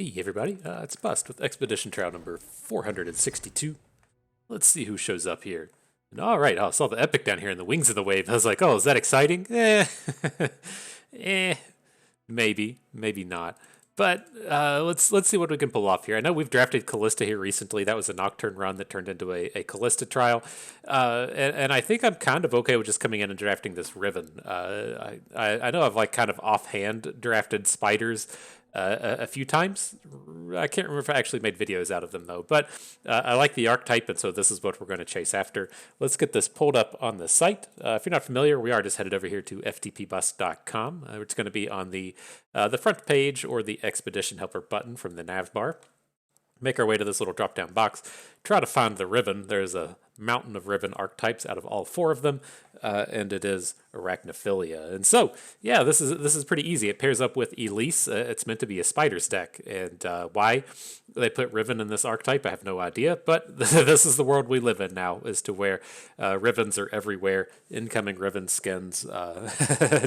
Hey everybody, it's Bust with Expedition Trial number 462. Let's see who shows up here. And all right, I saw the epic down here in the wings of the wave. I was like, oh, is that exciting? Eh, maybe not. But let's see what we can pull off here. I know we've drafted Callista here recently. That was a Nocturne run that turned into a Callista trial, and I think I'm kind of okay with just coming in and drafting this Riven. I know I've like kind of offhand drafted spiders a few times. I can't remember if I actually made videos out of them though, but I like the archetype, and so this is what we're going to chase after. Let's get this pulled up on the site. If you're not familiar, we are just headed over here to ftpbus.com. It's going to be on the front page or the Expedition Helper button from the nav bar. Make our way to this little drop down box, try to find the Riven. There's a mountain of Riven archetypes out of all four of them, and it is Arachnophilia. And so, yeah, this is pretty easy. It pairs up with Elise. It's meant to be a spiders deck, and why they put Riven in this archetype, I have no idea. But this is the world we live in now, as to where Rivens are everywhere. Incoming Riven skins,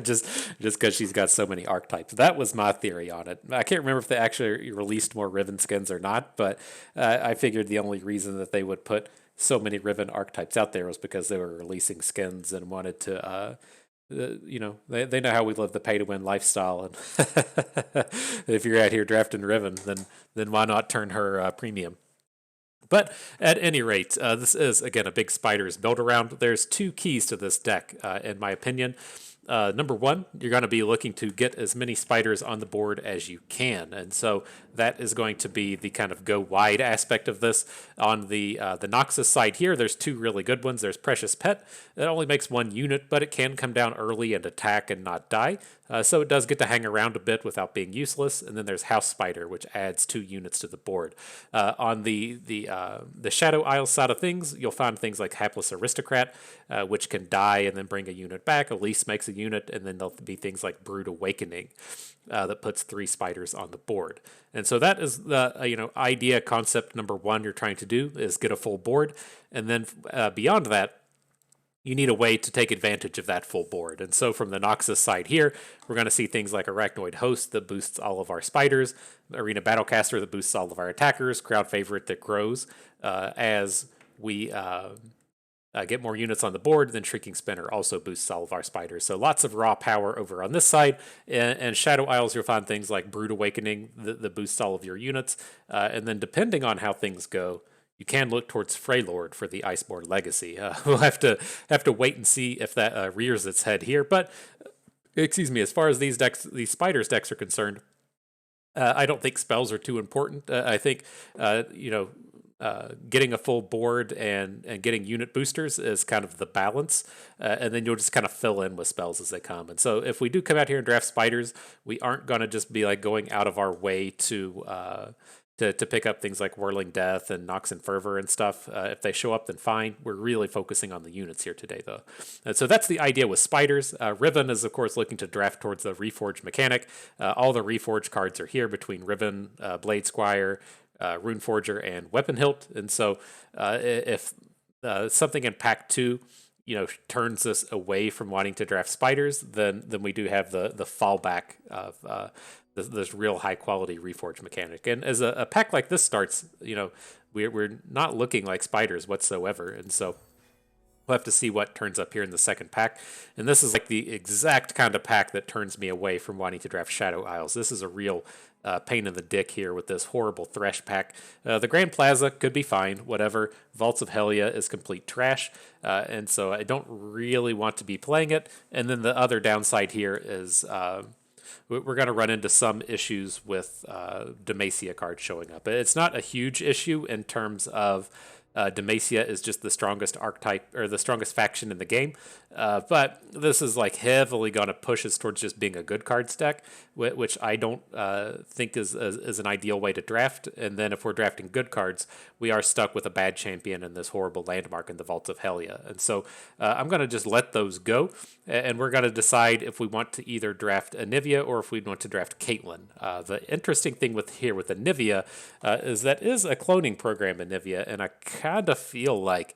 just because she's got so many archetypes. That was my theory on it. I can't remember if they actually released more Riven skins or not, but I figured the only reason that they would put so many Riven archetypes out there was because they were releasing skins and wanted to they know how we live the pay to win lifestyle, and if you're out here drafting Riven, then why not turn her premium? But at any rate, this is again a big spiders build around. There's two keys to this deck, in my opinion. Number one, you're going to be looking to get as many spiders on the board as you can, and so that is going to be the kind of go wide aspect of this. On the Noxus side here, there's two really good ones. There's Precious Pet. It only makes one unit, but it can come down early and attack and not die. So it does get to hang around a bit without being useless. And then there's House Spider, which adds 2 units to the board. On the Shadow Isle side of things, you'll find things like Hapless Aristocrat, which can die and then bring a unit back. Elise makes a unit, and then there'll be things like Brood Awakening that puts 3 spiders on the board. And so that is the idea concept number one you're trying to do is get a full board, and then beyond that, you need a way to take advantage of that full board. And so from the Noxus side here, we're going to see things like Arachnoid Host that boosts all of our spiders, Arena Battlecaster that boosts all of our attackers, Crowd Favorite that grows as we get more units on the board. Then Shrieking Spinner also boosts all of our spiders. So lots of raw power over on this side. And Shadow Isles, you'll find things like Brood Awakening that boosts all of your units. And then depending on how things go, you can look towards Freylord for the Iceborne Legacy. We'll have to wait and see if that rears its head here. But excuse me, as far as these spiders decks are concerned, I don't think spells are too important. I think getting a full board and getting unit boosters is kind of the balance, and then you'll just kind of fill in with spells as they come. And so if we do come out here and draft spiders, we aren't going to just be like going out of our way to pick up things like Whirling Death and Nox and Fervor and stuff. If they show up, then fine. We're really focusing on the units here today, though. And so that's the idea with spiders. Riven is, of course, looking to draft towards the Reforge mechanic. All the Reforge cards are here between Riven, Blade Squire, Runeforger, and Weapon Hilt. And so if something in Pack 2 turns us away from wanting to draft spiders, then we do have the fallback of this real high quality Reforge mechanic. And as a pack like this starts, we're not looking like spiders whatsoever, and so we'll have to see what turns up here in the second pack. And this is like the exact kind of pack that turns me away from wanting to draft Shadow Isles. This is a real pain in the dick here with this horrible Thresh pack. The Grand Plaza could be fine, whatever. Vaults of Helya is complete trash, and so I don't really want to be playing it. And then the other downside here is we're going to run into some issues with Demacia cards showing up. It's not a huge issue in terms of Demacia is just the strongest archetype or the strongest faction in the game. But this is like heavily going to push us towards just being a good cards deck, which I don't think is an ideal way to draft. And then if we're drafting good cards, we are stuck with a bad champion and this horrible landmark in the Vaults of Helya. And so I'm going to just let those go, and we're going to decide if we want to either draft Anivia or if we want to draft Caitlyn. The interesting thing with Anivia is that is a cloning program, Anivia, and I kind of feel like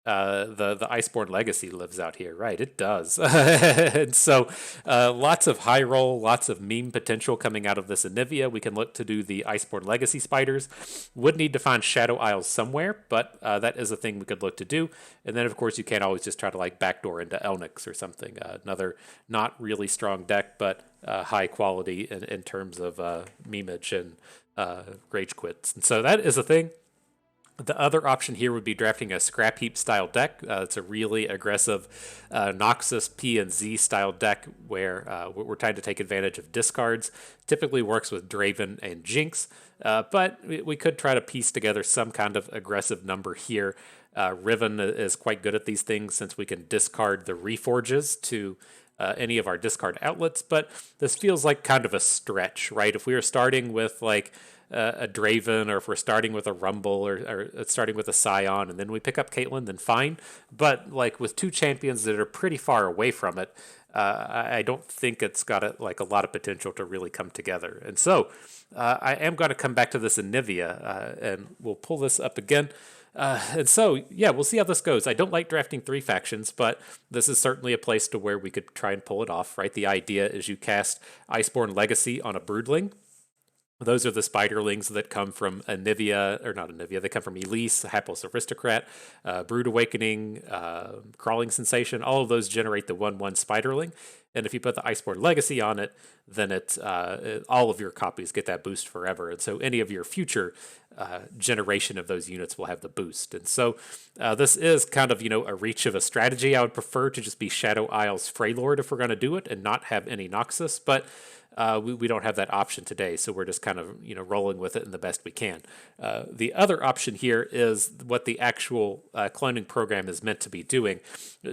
the Iceborne Legacy lives out here, right? It does, and so lots of high roll, lots of meme potential coming out of this Anivia. We can look to do the Iceborne Legacy spiders. Would need to find Shadow Isles somewhere, but that is a thing we could look to do. And then of course you can't always just try to like backdoor into Elnuks or something. Another not really strong deck, but high quality in terms of memeage and rage quits. And so that is a thing. The other option here would be drafting a scrap heap style deck. It's a really aggressive Noxus P and Z style deck where we're trying to take advantage of discards. Typically works with Draven and Jinx, but we could try to piece together some kind of aggressive number here. Riven is quite good at these things since we can discard the Reforges to any of our discard outlets, but this feels like kind of a stretch, right? If we were starting with like a Draven, or if we're starting with a Rumble, or starting with a Scion, and then we pick up Caitlyn, then fine. But like with two champions that are pretty far away from it, I don't think it's got a lot of potential to really come together. And so I am going to come back to this Anivia, and we'll pull this up again. And so, yeah, we'll see how this goes. I don't like drafting three factions, but this is certainly a place to where we could try and pull it off, right? The idea is you cast Iceborne Legacy on a Broodling. Those are the spiderlings that come from Anivia, or not Anivia, they come from Elise, Hapless Aristocrat, Brood Awakening, Crawling Sensation. All of those generate the 1/1 spiderling. And if you put the Iceborne Legacy on it, then all of your copies get that boost forever. And so any of your future generation of those units will have the boost. And so this is kind of, a reach of a strategy. I would prefer to just be Shadow Isles Freylord if we're going to do it and not have any Noxus, but we don't have that option today, so we're just kind of rolling with it in the best we can. The other option here is what the actual cloning program is meant to be doing,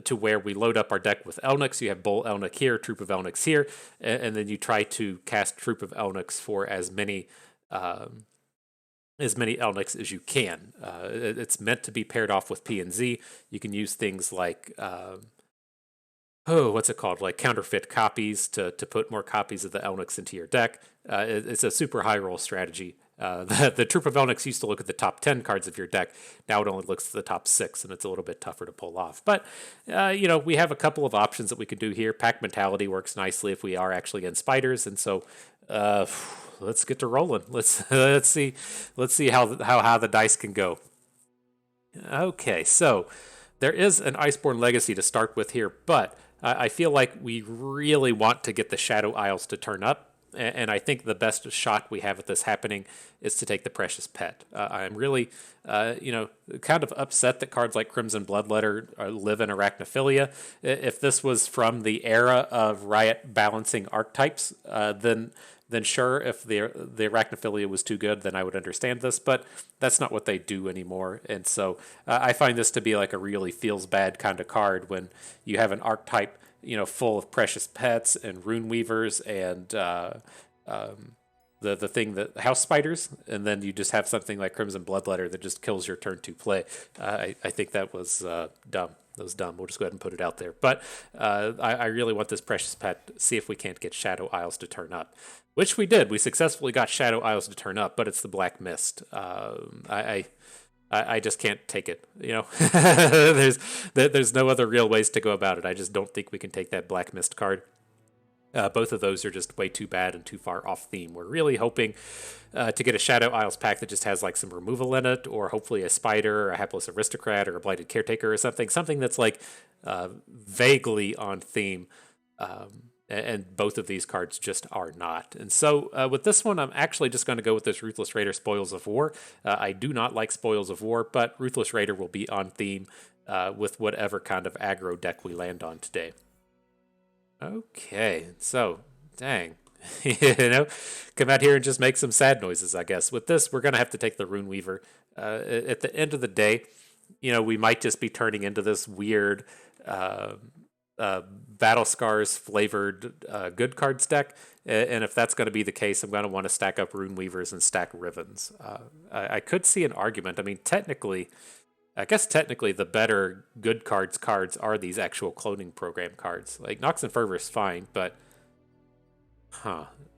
to where we load up our deck with Elnuks. You have Bull Elnuk here, Troop of Elnuks here, and then you try to cast Troop of Elnuks for as many Elnuks as you can. It's meant to be paired off with P and Z. You can use things like what's it called? Like counterfeit copies to put more copies of the Elnuks into your deck. It's a super high roll strategy. The Troop of Elnuks used to look at the top 10 cards of your deck. Now it only looks at the top 6, and it's a little bit tougher to pull off. But, we have a couple of options that we can do here. Pack Mentality works nicely if we are actually in spiders, and so let's get to rolling. Let's see how the dice can go. Okay, so there is an Iceborne Legacy to start with here, but I feel like we really want to get the Shadow Isles to turn up, and I think the best shot we have at this happening is to take the Precious Pet. I'm really, kind of upset that cards like Crimson Bloodletter live in Arachnophilia. If this was from the era of Riot balancing archetypes, then sure, if the Arachnophilia was too good, then I would understand this, but that's not what they do anymore. And so I find this to be like a really feels bad kind of card when you have an archetype, full of precious pets and rune weavers and the thing that house spiders, and then you just have something like Crimson Bloodletter that just kills your turn 2 play. I think that was dumb. That was dumb. We'll just go ahead and put it out there. But I really want this precious pet. See if we can't get Shadow Isles to turn up, which we did. We successfully got Shadow Isles to turn up, but it's the Black Mist. I just can't take it. There's no other real ways to go about it. I just don't think we can take that Black Mist card. Both of those are just way too bad and too far off theme. We're really hoping to get a Shadow Isles pack that just has like some removal in it, or hopefully a Spider, or a Hapless Aristocrat, or a Blighted Caretaker, or something that's like vaguely on theme. And both of these cards just are not. And so with this one, I'm actually just going to go with this Ruthless Raider Spoils of War. I do not like Spoils of War, but Ruthless Raider will be on theme with whatever kind of aggro deck we land on today. Okay, so, dang. Come out here and just make some sad noises, I guess. With this, we're going to have to take the Rune Weaver. At the end of the day, we might just be turning into this weird Battle Scars flavored good cards deck. And if that's going to be the case, I'm going to want to stack up Rune Weavers and stack Rivens. I could see an argument. I mean, technically, the better good cards are these actual cloning program cards. Like Nox and Fervor is fine, but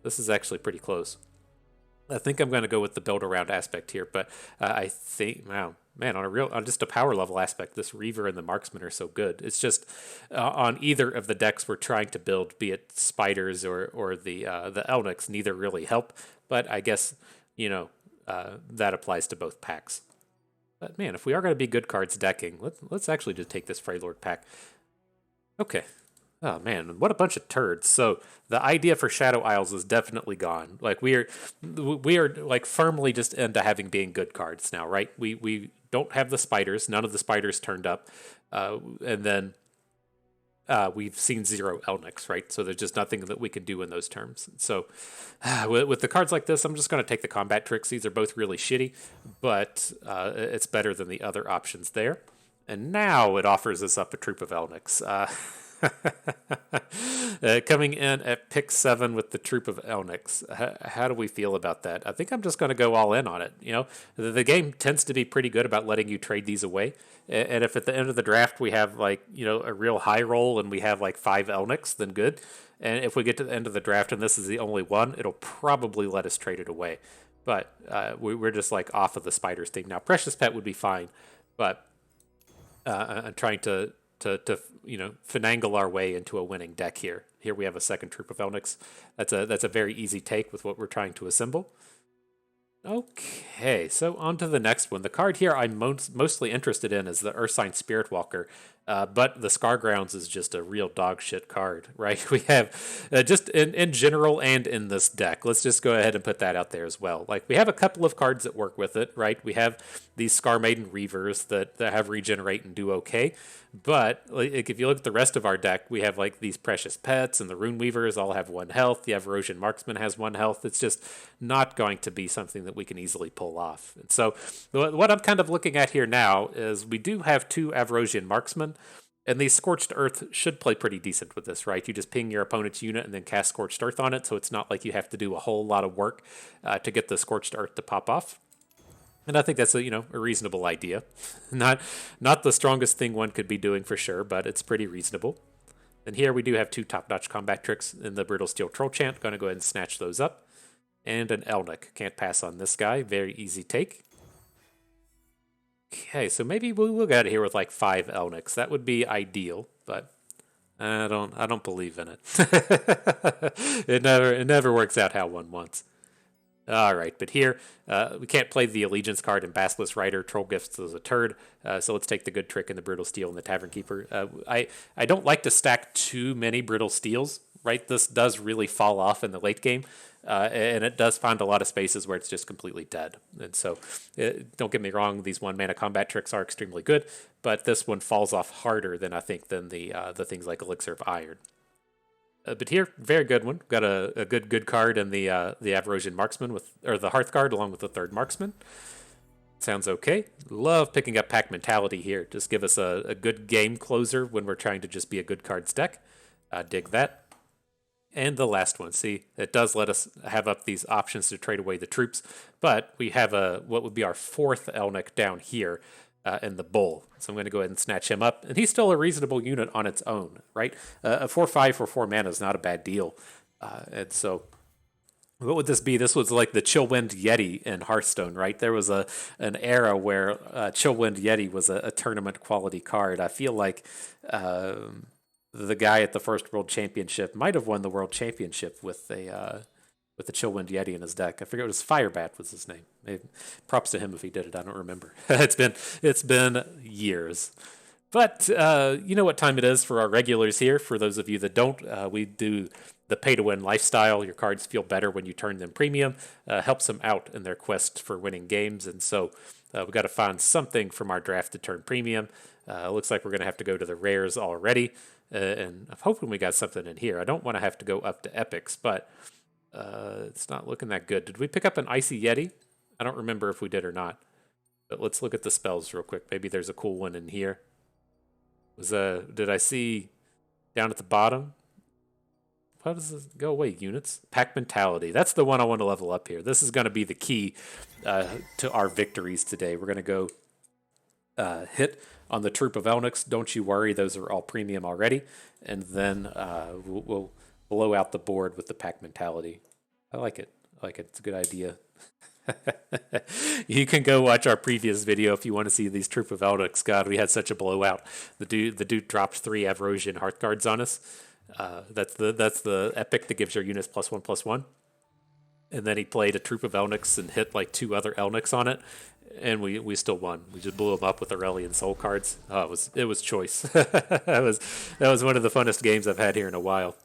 this is actually pretty close. I think I'm going to go with the build around aspect here, but I think, wow, man, on just a power level aspect, this Reaver and the Marksman are so good. It's just on either of the decks we're trying to build, be it Spiders or the Elnuks, neither really help. But I guess that applies to both packs. But man, if we are going to be good cards decking, let's actually just take this Freylord pack. Okay. Oh man, what a bunch of turds. So the idea for Shadow Isles is definitely gone. Like we are like firmly just into having being good cards now, right? We don't have the spiders. None of the spiders turned up, and then we've seen 0 Elnuks, right? So there's just nothing that we can do in those terms. So with the cards like this, I'm just going to take the combat tricks. These are both really shitty, but it's better than the other options there. And now it offers us up a troop of Elnuks. Coming in at pick 7 with the troop of Elnuks. How do we feel about that? I think I'm just going to go all in on it. The game tends to be pretty good about letting you trade these away. And if at the end of the draft we have a real high roll and we have 5 Elnuks, then good. And if we get to the end of the draft and this is the only one, it'll probably let us trade it away. But we're just off of the spiders thing. Now, Precious Pet would be fine, but I'm trying to finagle our way into a winning deck here. Here we have a second troop of Elnuks. That's a very easy take with what we're trying to assemble. Okay, so on to the next one. The card here I'm mostly interested in is the Ursine Spiritwalker, but the Scargrounds is just a real dog shit card, right? We have, just in general and in this deck, let's just go ahead and put that out there as well. We have a couple of cards that work with it, right? We have these Scar Maiden Reavers that have regenerate and do okay, but if you look at the rest of our deck, we have these Precious Pets and the Rune Weavers all have 1 health. The Avarosian Marksman has 1 health. It's just not going to be something that we can easily pull off. And so what I'm kind of looking at here now is we do have 2 Avarosian Marksmen, and the Scorched Earth should play pretty decent with this, right? You just ping your opponent's unit and then cast Scorched Earth on it, so it's not like you have to do a whole lot of work to get the Scorched Earth to pop off. And I think that's a reasonable idea. Not the strongest thing one could be doing for sure, but it's pretty reasonable. And here we do have 2 top-notch combat tricks in the Brittle Steel Troll Chant. Going to go ahead and snatch those up. And an Elnuk. Can't pass on this guy. Very easy take. Okay, so maybe we'll get out of here with 5 Elnuks. That would be ideal, but I don't believe in it. It never works out how one wants. All right, but here we can't play the Allegiance card in Basilisk Rider. Troll Gifts is a turd, so let's take the good trick in the Brutal Steel and the Tavern Keeper. I don't like to stack too many Brittle Steels, right? This does really fall off in the late game, and it does find a lot of spaces where it's just completely dead. And so, don't get me wrong, these 1-mana combat tricks are extremely good, but this one falls off harder than I think than the things like Elixir of Iron. But here, very good one. Got a good card in the Avarosian Marksman or the Hearth Guard along with the 3rd Marksman. Sounds okay. Love picking up Pack Mentality here. Just give us a good game closer when we're trying to just be a good cards deck. Dig that. And the last one. See, it does let us have up these options to trade away the troops, but we have what would be our 4th Elnuk down here. In the Bull. So I'm going to go ahead and snatch him up. And he's still a reasonable unit on its own, right? A 4/5 for 4 mana is not a bad deal. And so what would this be? This was like the Chillwind Yeti in Hearthstone, right? There was an era where Chillwind Yeti was a tournament quality card. I feel like the guy at the first World Championship might have won the World Championship with the Chillwind Yeti in his deck. I forget what his Firebat was his name. Maybe, props to him if he did it. I don't remember. It's been years. But you know what time it is for our regulars here. For those of you that don't, we do the pay-to-win lifestyle. Your cards feel better when you turn them premium. Helps them out in their quest for winning games. And so we've got to find something from our draft to turn premium. Looks like we're going to have to go to the rares already. And I'm hoping we got something in here. I don't want to have to go up to epics, but it's not looking that good. Did we pick up an Icy Yeti? I don't remember if we did or not. But let's look at the spells real quick. Maybe there's a cool one in here. Did I see down at the bottom? How does this go away? Units? Pack Mentality. That's the one I want to level up here. This is going to be the key to our victories today. We're going to go hit on the Troop of Elnuks. Don't you worry. Those are all premium already. And then we'll blow out the board with the Pack Mentality. I like it. Like it's a good idea. You can go watch our previous video if you want to see these troop of Elnuks. God, we had such a blowout. The dude dropped 3 Avrosian Hearthguards on us. That's the epic that gives your units +1/+1. And then he played a troop of Elnuks and hit like 2 other Elnuks on it, and we still won. We just blew him up with Aurelian Soul cards. Oh, it was choice. that was one of the funnest games I've had here in a while.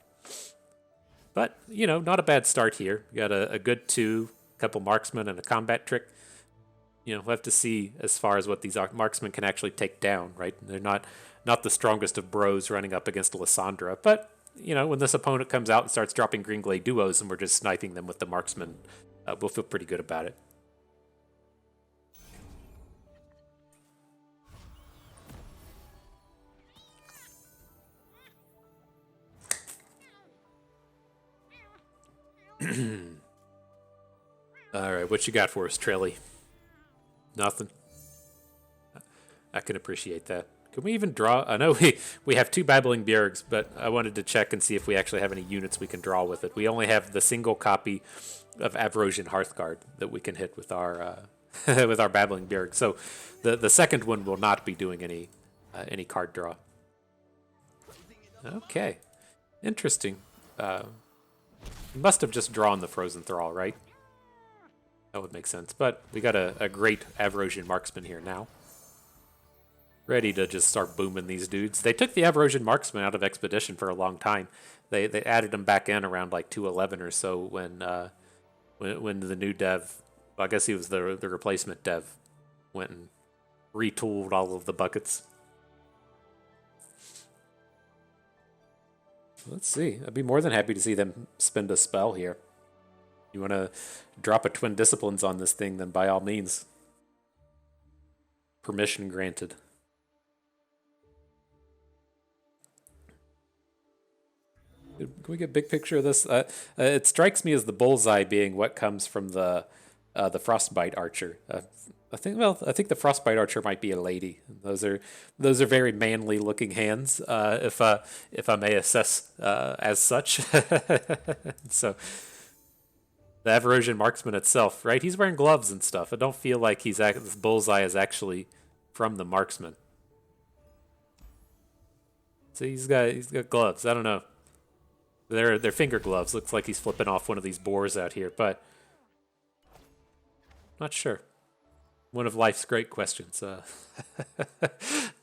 But not a bad start here. We got a good 2, couple marksmen, and a combat trick. We'll have to see as far as what these marksmen can actually take down. Right? They're not the strongest of bros running up against Lysandra, but when this opponent comes out and starts dropping Green Glade duos and we're just sniping them with the marksman, we'll feel pretty good about it. Alright, what you got for us, Trelly? Nothing? I can appreciate that. Can we even draw? I know we have 2 Babbling Bjergs, but I wanted to check and see if we actually have any units we can draw with it. We only have the single copy of Avrosian Hearthguard that we can hit with our with our Babbling Bjerg. So the second one will not be doing any card draw. Okay, interesting. We must have just drawn the Frozen Thrall, right? That would make sense. But we got a great Avrosian Marksman here now. Ready to just start booming these dudes. They took the Avrosian Marksman out of Expedition for a long time. They added him back in around like 211 or so when the new dev, well, I guess he was the replacement dev, went and retooled all of the buckets. Let's see. I'd be more than happy to see them spend a spell here. You want to drop a Twin Disciplines on this thing, then by all means. Permission granted. Can we get a big picture of this? It strikes me as the bullseye being what comes from the Frostbite Archer. I think the Frostbite Archer might be a lady. Those are very manly looking hands, if I may assess as such. So the Avrosian Marksman itself, right? He's wearing gloves and stuff. I don't feel like this bullseye is actually from the marksman. See, he's got gloves. I don't know. They're finger gloves. Looks like he's flipping off one of these boars out here, but not sure. One of life's great questions.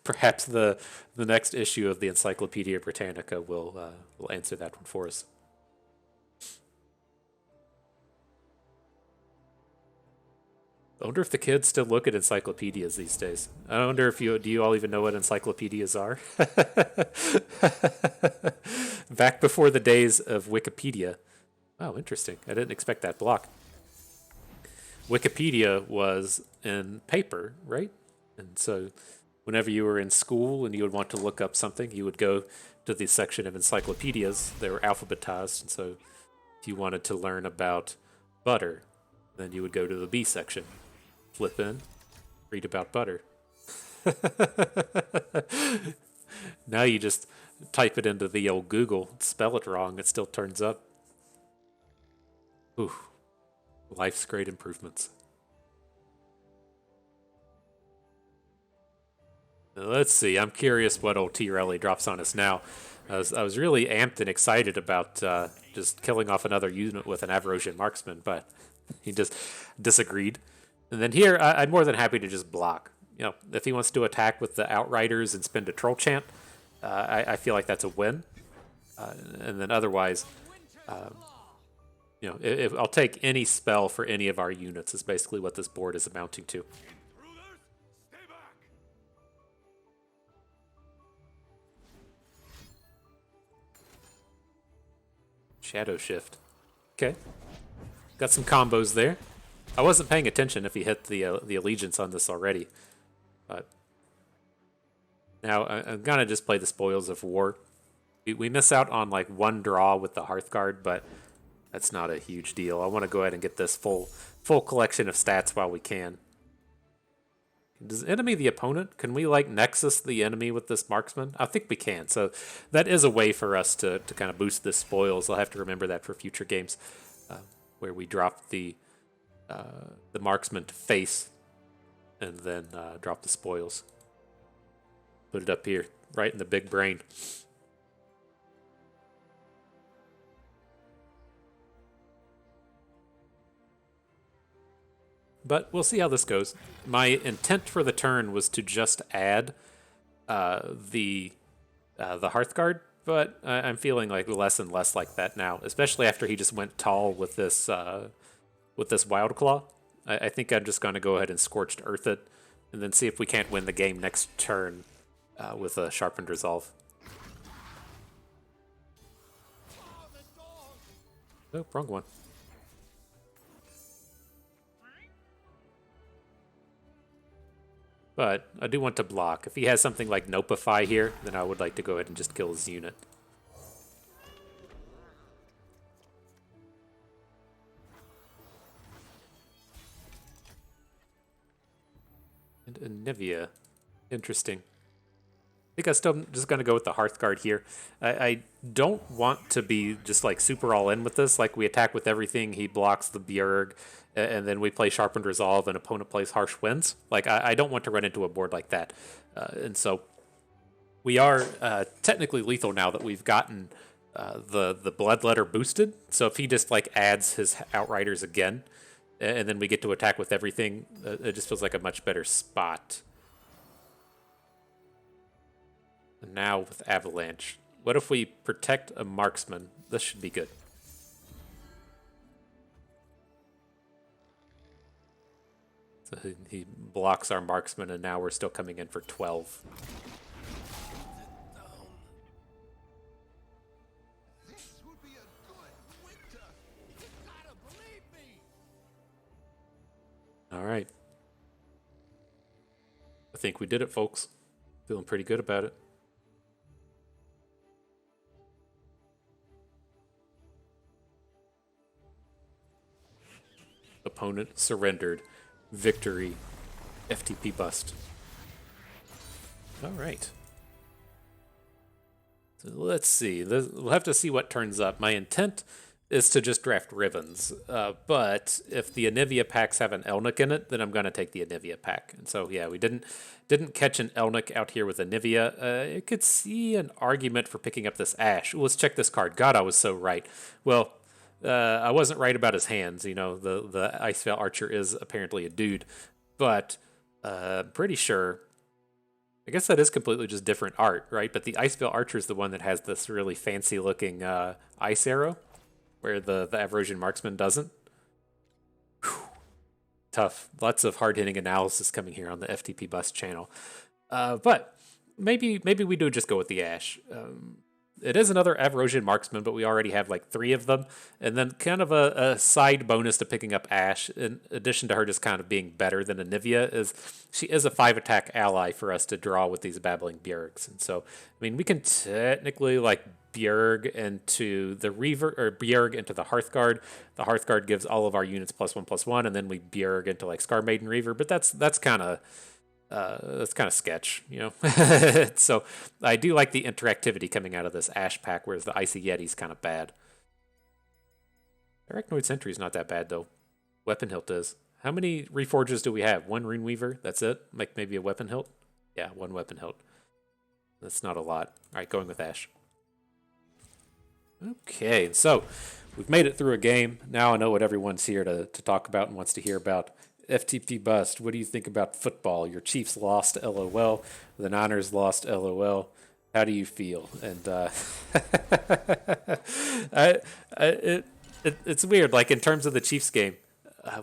Perhaps the next issue of the Encyclopedia Britannica will answer that one for us. I wonder if the kids still look at encyclopedias these days. I wonder if do you all even know what encyclopedias are? Back before the days of Wikipedia. Oh, interesting. I didn't expect that block. Wikipedia was in paper, right? And so whenever you were in school and you would want to look up something, you would go to the section of encyclopedias. They were alphabetized, and so if you wanted to learn about butter, then you would go to the B section. Flip in, read about butter. Now you just type it into the old Google, spell it wrong, it still turns up. Ooh, life's great improvements. Now, let's see, I'm curious what old T-Rally drops on us now. I was really amped and excited about just killing off another unit with an Avrosian Marksman, but he just disagreed. And then here, I'm more than happy to just block. If he wants to attack with the Outriders and spend a Troll Chant, I feel like that's a win. And then otherwise, if I'll take any spell for any of our units is basically what this board is amounting to. Shadow Shift. Okay. Got some combos there. I wasn't paying attention if he hit the allegiance on this already. But now I'm going to just play the Spoils of War. We miss out on like one draw with the Hearthguard, but that's not a huge deal. I want to go ahead and get this full collection of stats while we can. Does enemy the opponent? Can we like Nexus the enemy with this marksman? I think we can. So that is a way for us to kind of boost this spoils. I'll have to remember that for future games. where we drop the marksman to face, and then drop the spoils. Put it up here, right in the big brain. But we'll see how this goes. My intent for the turn was to just add the Hearthguard, but I'm feeling like less and less like that now, especially after he just went tall with this Wild Claw. I think I'm just going to go ahead and Scorched Earth it, and then see if we can't win the game next turn with a Sharpened Resolve. Oh, wrong one. But I do want to block. If he has something like Nopify here, then I would like to go ahead and just kill his unit. And Anivia. Interesting. I think I'm still just going to go with the Hearthguard here. I don't want to be just like super all in with this. Like we attack with everything, he blocks the Bjerg, and then we play Sharpened Resolve and opponent plays Harsh Winds. Like I don't want to run into a board like that. And so we are technically lethal now that we've gotten the Bloodletter boosted. So if he just like adds his Outriders again, and then we get to attack with everything, it just feels like a much better spot. And now with Avalanche. What if we protect a marksman? This should be good. So he blocks our marksman, and now we're still coming in for 12. All right. I think we did it, folks. Feeling pretty good about it. Opponent surrendered. Victory. FTP bust. All right. So let's see. We'll have to see what turns up. My intent is to just draft Rivens. But if the Anivia packs have an Elnuk in it, then I'm going to take the Anivia pack. And so, yeah, we didn't catch an Elnuk out here with Anivia. I could see an argument for picking up this Ash. Let's check this card. God, I was so right. Well, I wasn't right about his hands. You know, the Icevale Archer is apparently a dude. But I'm pretty sure... I guess that is completely just different art, right? But the Icevale Archer is the one that has this really fancy-looking ice arrow, where the Avarosian Marksman doesn't. Whew. Tough. Lots of hard-hitting analysis coming here on the FTP Bust channel. But maybe we do just go with the Ash. It is another Avarosian Marksman, but we already have like 3 of them. And then kind of a side bonus to picking up Ash, in addition to her just kind of being better than Anivia, is she is a 5-attack ally for us to draw with these Babbling Bjergs. And so, I mean, we can technically like Bjerg into the Reaver, or Bjerg into the Hearthguard. The Hearthguard gives all of our units +1/+1, and then we Bjerg into like Scar Maiden Reaver. But that's kind of sketch, you know. So I do like the interactivity coming out of this Ash pack, whereas the Icy Yeti's kind of bad. Arachnoid Sentry is not that bad, though. Weapon Hilt is. How many Reforges do we have? 1 Rune Weaver? That's it? Like maybe a Weapon Hilt? Yeah, 1 Weapon Hilt. That's not a lot. All right, going with Ash. Okay, so we've made it through a game. Now I know what everyone's here to talk about and wants to hear about. FTP Bust, what do you think about football? Your Chiefs lost, LOL. The Niners lost, LOL. How do you feel? And it's weird, like in terms of the Chiefs game.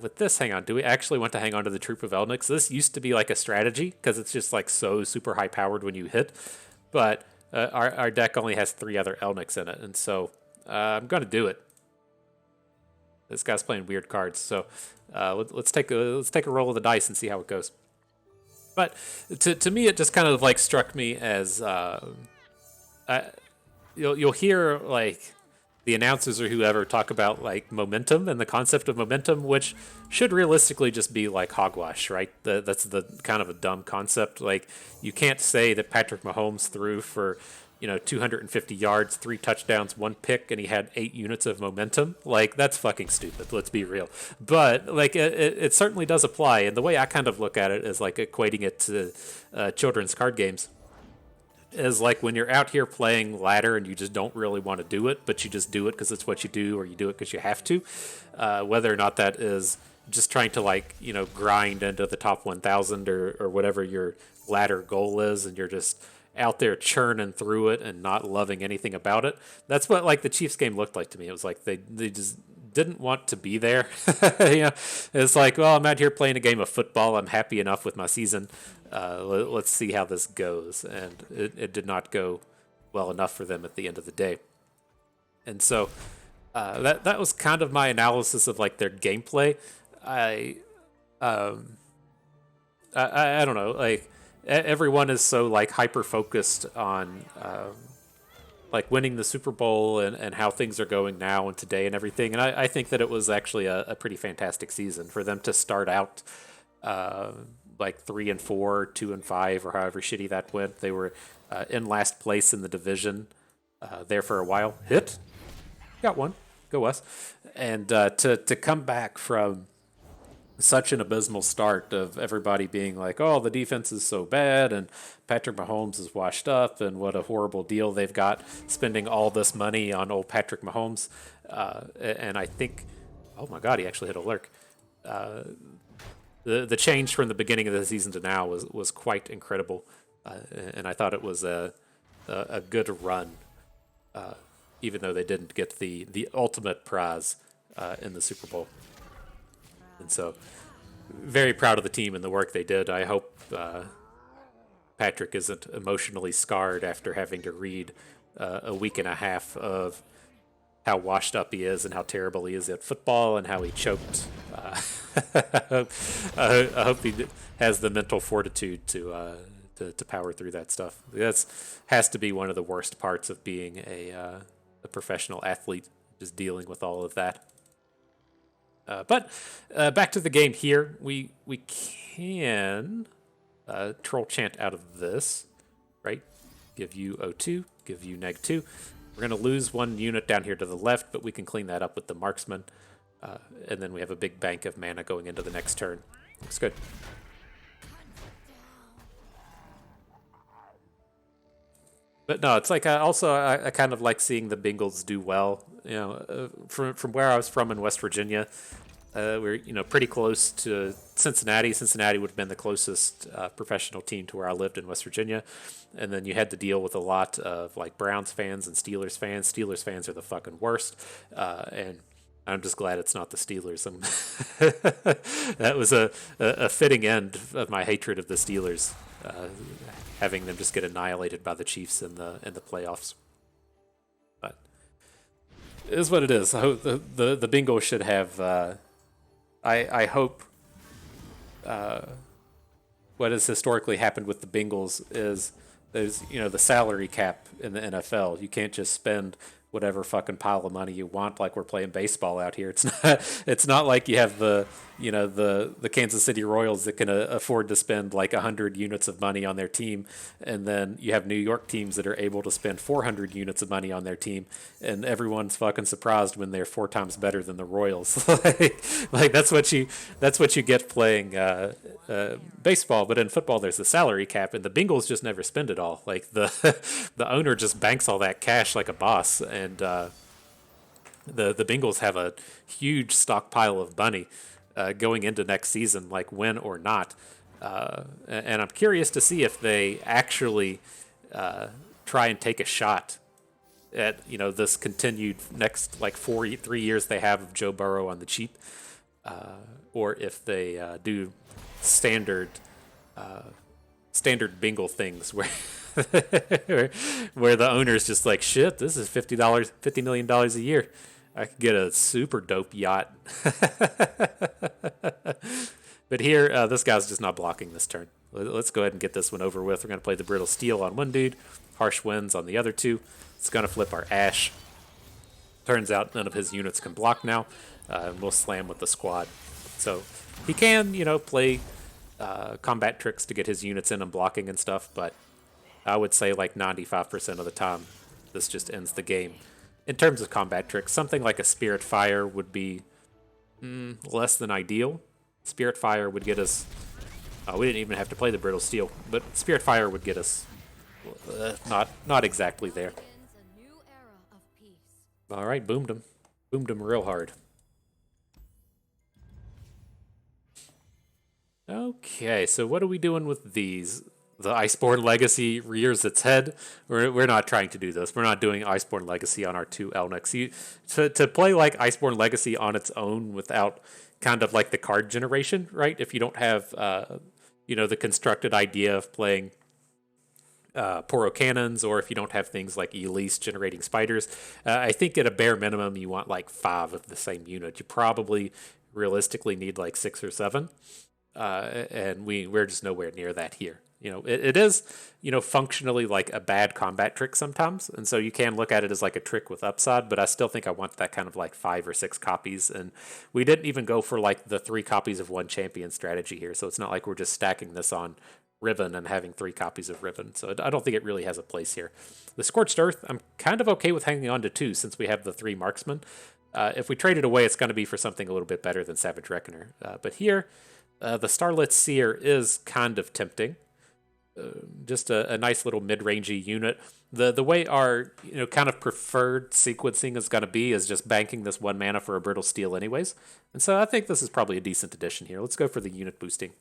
With this, hang on, do we actually want to hang on to the Troop of Elnuks? This used to be like a strategy, because it's just like so super high powered when you hit. But our deck only has 3 other Elnuks in it, and so I'm going to do it. This guy's playing weird cards, so let's take a roll of the dice and see how it goes. But to me, it just kind of like struck me as you'll hear like the announcers or whoever talk about like momentum and the concept of momentum, which should realistically just be like hogwash, right? That's the kind of a dumb concept. Like you can't say that Patrick Mahomes threw for 250 yards, 3 touchdowns, 1 pick, and he had 8 units of momentum. Like, that's fucking stupid. Let's be real. But like, it certainly does apply. And the way I kind of look at it is like equating it to children's card games. Is like when you're out here playing ladder and you just don't really want to do it, but you just do it because it's what you do, or you do it because you have to. Whether or not that is just trying to like grind into the top 1,000 or whatever your ladder goal is, and you're just out there churning through it and not loving anything about it. That's what like the Chiefs game looked like to me. It was like they just didn't want to be there. It's like, well, I'm out here playing a game of football. I'm happy enough with my season. Let's see how this goes. And it did not go well enough for them at the end of the day. And so that was kind of my analysis of like their gameplay. I don't know, like everyone is so like hyper focused on like winning the Super Bowl and how things are going now and today and everything. And I think that it was actually a pretty fantastic season for them to start out like 3-4, 2-5, or however shitty that went. They were in last place in the division there for a while. Hit, got one, go Wes. And to come back from such an abysmal start of everybody being like, oh, the defense is so bad and Patrick Mahomes is washed up and what a horrible deal they've got spending all this money on old Patrick Mahomes. And I think, oh my God, he actually hit a lurk. The change from the beginning of the season to now was quite incredible. And I thought it was a good run, even though they didn't get the ultimate prize in the Super Bowl. And so, very proud of the team and the work they did. I hope Patrick isn't emotionally scarred after having to read a week and a half of how washed up he is and how terrible he is at football and how he choked. I hope he has the mental fortitude to power through that stuff. That has to be one of the worst parts of being a professional athlete, just dealing with all of that. But back to the game here. We can troll chant out of this, right? Give you O2, give you -2. We're going to lose 1 unit down here to the left, but we can clean that up with the marksman. And then we have a big bank of mana going into the next turn. Looks good. But no, it's like I kind of like seeing the Bengals do well. From where I was from in West Virginia, we're pretty close to Cincinnati. Cincinnati would have been the closest professional team to where I lived in West Virginia, and then you had to deal with a lot of like Browns fans and Steelers fans. Steelers fans are the fucking worst, and I'm just glad it's not the Steelers. That was a fitting end of my hatred of the Steelers. Having them just get annihilated by the Chiefs in the playoffs. But it is what it is. I hope the Bengals should have. I hope what has historically happened with the Bengals is there's the salary cap in the NFL. You can't just spend whatever fucking pile of money you want like we're playing baseball out here. It's not like you have the Kansas City Royals that can afford to spend like 100 units of money on their team, and then you have New York teams that are able to spend 400 units of money on their team, and everyone's fucking surprised when they're 4 times better than the Royals. like that's what you get playing baseball. But in football there's the salary cap, and the Bengals just never spend it all. Like the owner just banks all that cash like a boss, and the Bengals have a huge stockpile of money going into next season, like win or not. And I'm curious to see if they actually try and take a shot at this continued next like 3 years they have of Joe Burrow on the cheap, or if they do standard Bengal things where where the owner's just like, shit, this is $50 million a year. I could get a super dope yacht. But here, this guy's just not blocking this turn. Let's go ahead and get this one over with. We're going to play the Brittle Steel on one dude, Harsh Winds on the other two. It's going to flip our Ash. Turns out none of his units can block now, and we'll slam with the squad. So he can, play combat tricks to get his units in and blocking and stuff, but I would say like 95% of the time, this just ends the game. In terms of combat tricks, something like a Spirit Fire would be less than ideal. Spirit Fire would get us. We didn't even have to play the Brittle Steel, but Spirit Fire would get us not exactly there. All right, boomed him real hard. Okay, so what are we doing with these? The Iceborne Legacy rears its head. We're not trying to do this. We're not doing Iceborne Legacy on our two Elnuks. To play like Iceborne Legacy on its own without kind of like the card generation, right? If you don't have, the constructed idea of playing Poro Cannons, or if you don't have things like Elise generating spiders, I think at a bare minimum you want like 5 of the same unit. You probably realistically need like 6 or 7. And we're just nowhere near that here. It is, functionally like a bad combat trick sometimes, and so you can look at it as like a trick with upside. But I still think I want that kind of like 5 or 6 copies, and we didn't even go for like the 3 copies of one champion strategy here. So it's not like we're just stacking this on Riven and having 3 copies of Riven. So I don't think it really has a place here. The Scorched Earth, I'm kind of okay with hanging on to 2 since we have the 3 marksmen. If we trade it away, it's going to be for something a little bit better than Savage Reckoner. But here, the Starlit Seer is kind of tempting. Just a nice little mid-rangey unit. The way our kind of preferred sequencing is going to be is just banking this 1 mana for a Brittle Steel anyways. And so I think this is probably a decent addition here. Let's go for the unit boosting.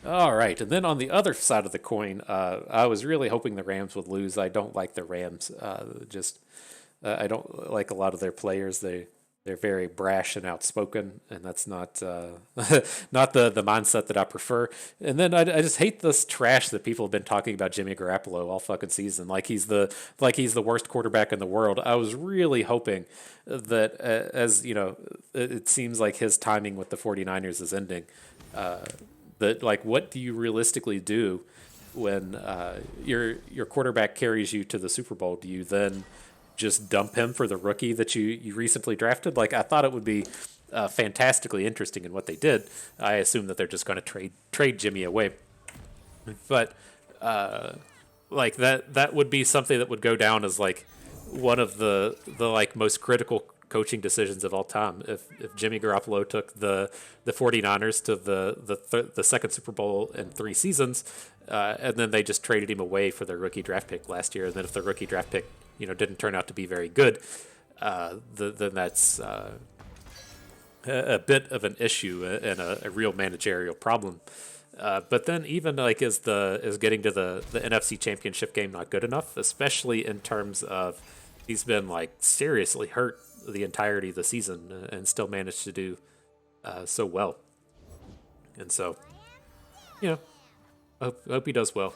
All right, and then on the other side of the coin, I was really hoping the Rams would lose. I don't like the Rams. I don't like a lot of their players. They're very brash and outspoken, and that's not not the mindset that I prefer. And then I just hate this trash that people have been talking about Jimmy Garoppolo all fucking season, like he's the worst quarterback in the world. I was really hoping that as it seems like his timing with the 49ers is ending. That like, what do you realistically do when your quarterback carries you to the Super Bowl? Do you then just dump him for the rookie that you recently drafted? Like, I thought it would be fantastically interesting in what they did. I assume that they're just going to trade Jimmy away, but like that would be something that would go down as like one of the like most critical coaching decisions of all time. If Jimmy Garoppolo took the 49ers to the second Super Bowl in 3 seasons, and then they just traded him away for their rookie draft pick last year, and then if the rookie draft pick didn't turn out to be very good, then that's a bit of an issue and a real managerial problem. But then even like is getting to the NFC Championship game not good enough, especially in terms of he's been like seriously hurt the entirety of the season and still managed to do so well. And so, I hope he does well.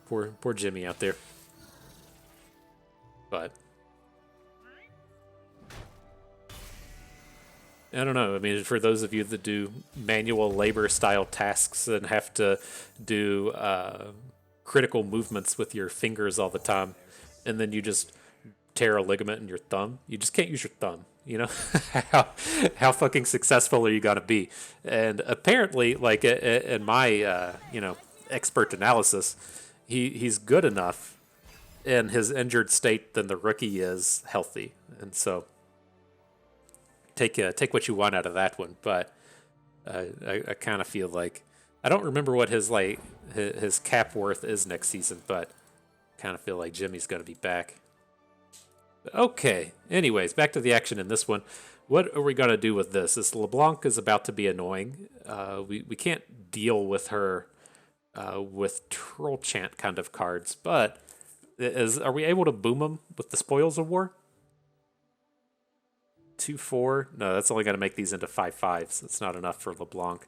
Poor Jimmy out there. But I don't know. I mean, for those of you that do manual labor style tasks and have to do critical movements with your fingers all the time, and then you just tear a ligament in your thumb, you just can't use your thumb. How fucking successful are you gonna be? And apparently, like in my expert analysis, he's good enough in his injured state than the rookie is healthy, and so take what you want out of that one. But I kind of feel like I don't remember what his cap worth is next season, but kind of feel like Jimmy's gonna be back. Okay. Anyways, back to the action in this one. What are we gonna do with this? This LeBlanc is about to be annoying. We can't deal with her with Troll Chant kind of cards, but are we able to boom them with the Spoils of War? 2/4? No, that's only going to make these into 5/5s. It's not enough for LeBlanc.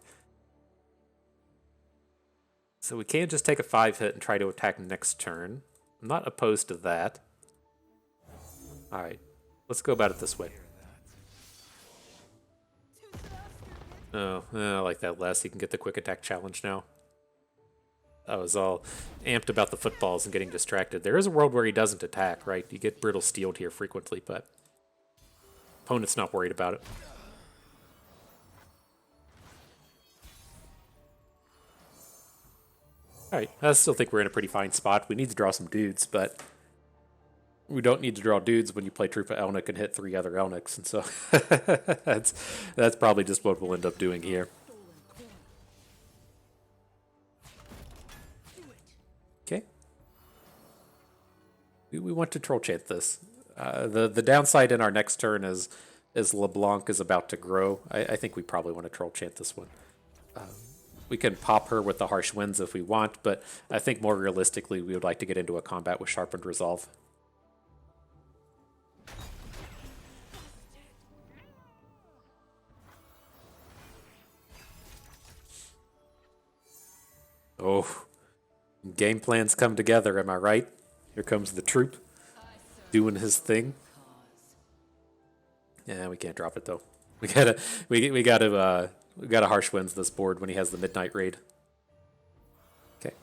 So we can just take a 5 hit and try to attack next turn. I'm not opposed to that. Alright, let's go about it this way. Oh, I like that less. He can get the quick attack challenge now. I was all amped about the footballs and getting distracted. There is a world where he doesn't attack, right? You get brittle steeled here frequently, but opponent's not worried about it. Alright, I still think we're in a pretty fine spot. We need to draw some dudes, but we don't need to draw dudes when you play Troopa Elnuk and hit 3 other Elnuks, and so that's probably just what we'll end up doing here. Okay. We want to troll chant this. The downside in our next turn is LeBlanc is about to grow. I think we probably want to troll chant this one. We can pop her with the harsh winds if we want, but I think more realistically we would like to get into a combat with sharpened resolve. Oh, game plans come together, am I right? Here comes the troop doing his thing. Yeah, we can't drop it though. We gotta harsh winds this board when he has the midnight raid. Okay.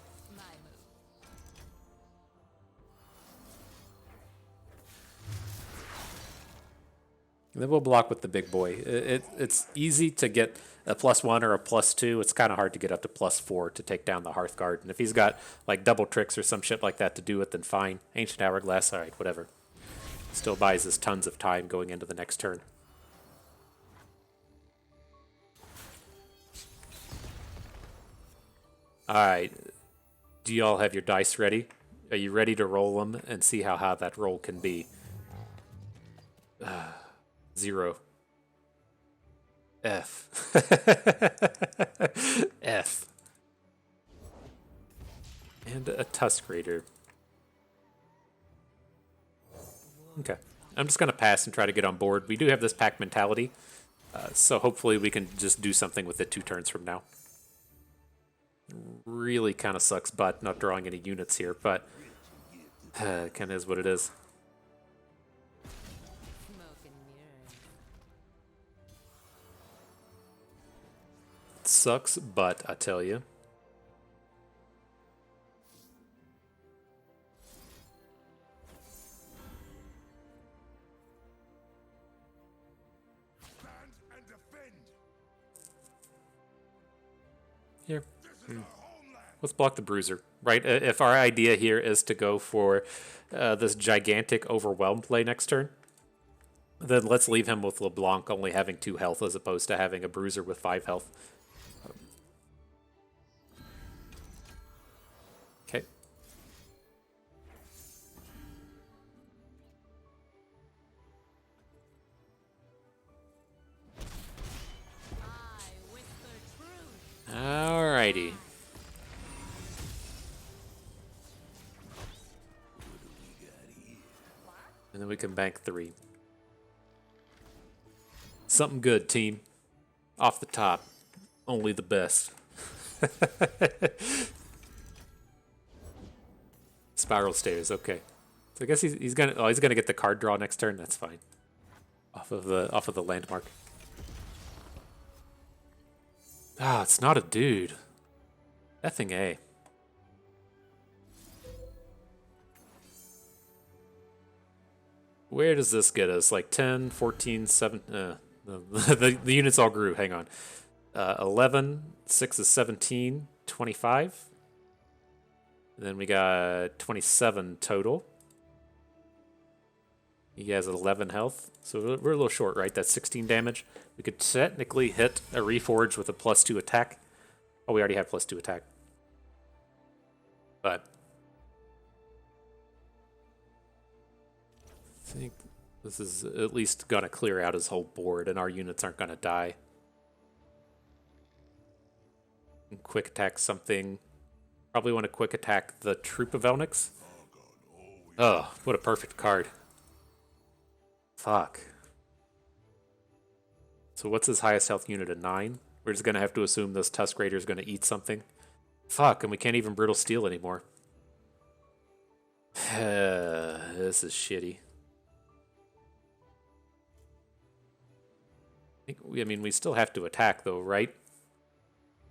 And then we'll block with the big boy. It's easy to get a +1 or a +2. It's kind of hard to get up to +4 to take down the Hearthguard. And if he's got like double tricks or some shit like that to do it, then fine. Ancient Hourglass, alright, whatever. Still buys us tons of time going into the next turn. Alright, do y'all have your dice ready? Are you ready to roll them and see how high that roll can be? 0. F. F. And a Tusk Raider. Okay. I'm just going to pass and try to get on board. We do have this pack mentality, so hopefully we can just do something with it 2 turns from now. Really kind of sucks butt not drawing any units here, but it kind of is what it is. Sucks butt, I tell you. Here. Let's block the Bruiser, right? If our idea here is to go for this gigantic overwhelm play next turn, then let's leave him with LeBlanc only having 2 health as opposed to having a Bruiser with 5 health. Okay. Alrighty. And then we can bank 3. Something good, team. Off the top. Only the best. Spiral stairs, okay. So I guess he's gonna get the card draw next turn. That's fine. Off of the landmark. Ah, it's not a dude. Effing A. Where does this get us? Like 10, 14, 7... the units all grew. Hang on. 11, 6 is 17, 25. And then we got 27 total. He has 11 health. So we're a little short, right? That's 16 damage. We could technically hit a Reforge with a +2 attack. Oh, we already have +2 attack. But I think this is at least going to clear out his whole board, and our units aren't going to die. And quick attack something. Probably want to quick attack the Troop of Elnuks. Oh, what a perfect card. Fuck. So what's his highest health unit? A 9? We're just going to have to assume this Tusk Raider is going to eat something. Fuck, and we can't even Brutal Steel anymore. This is shitty. I mean, we still have to attack, though, right?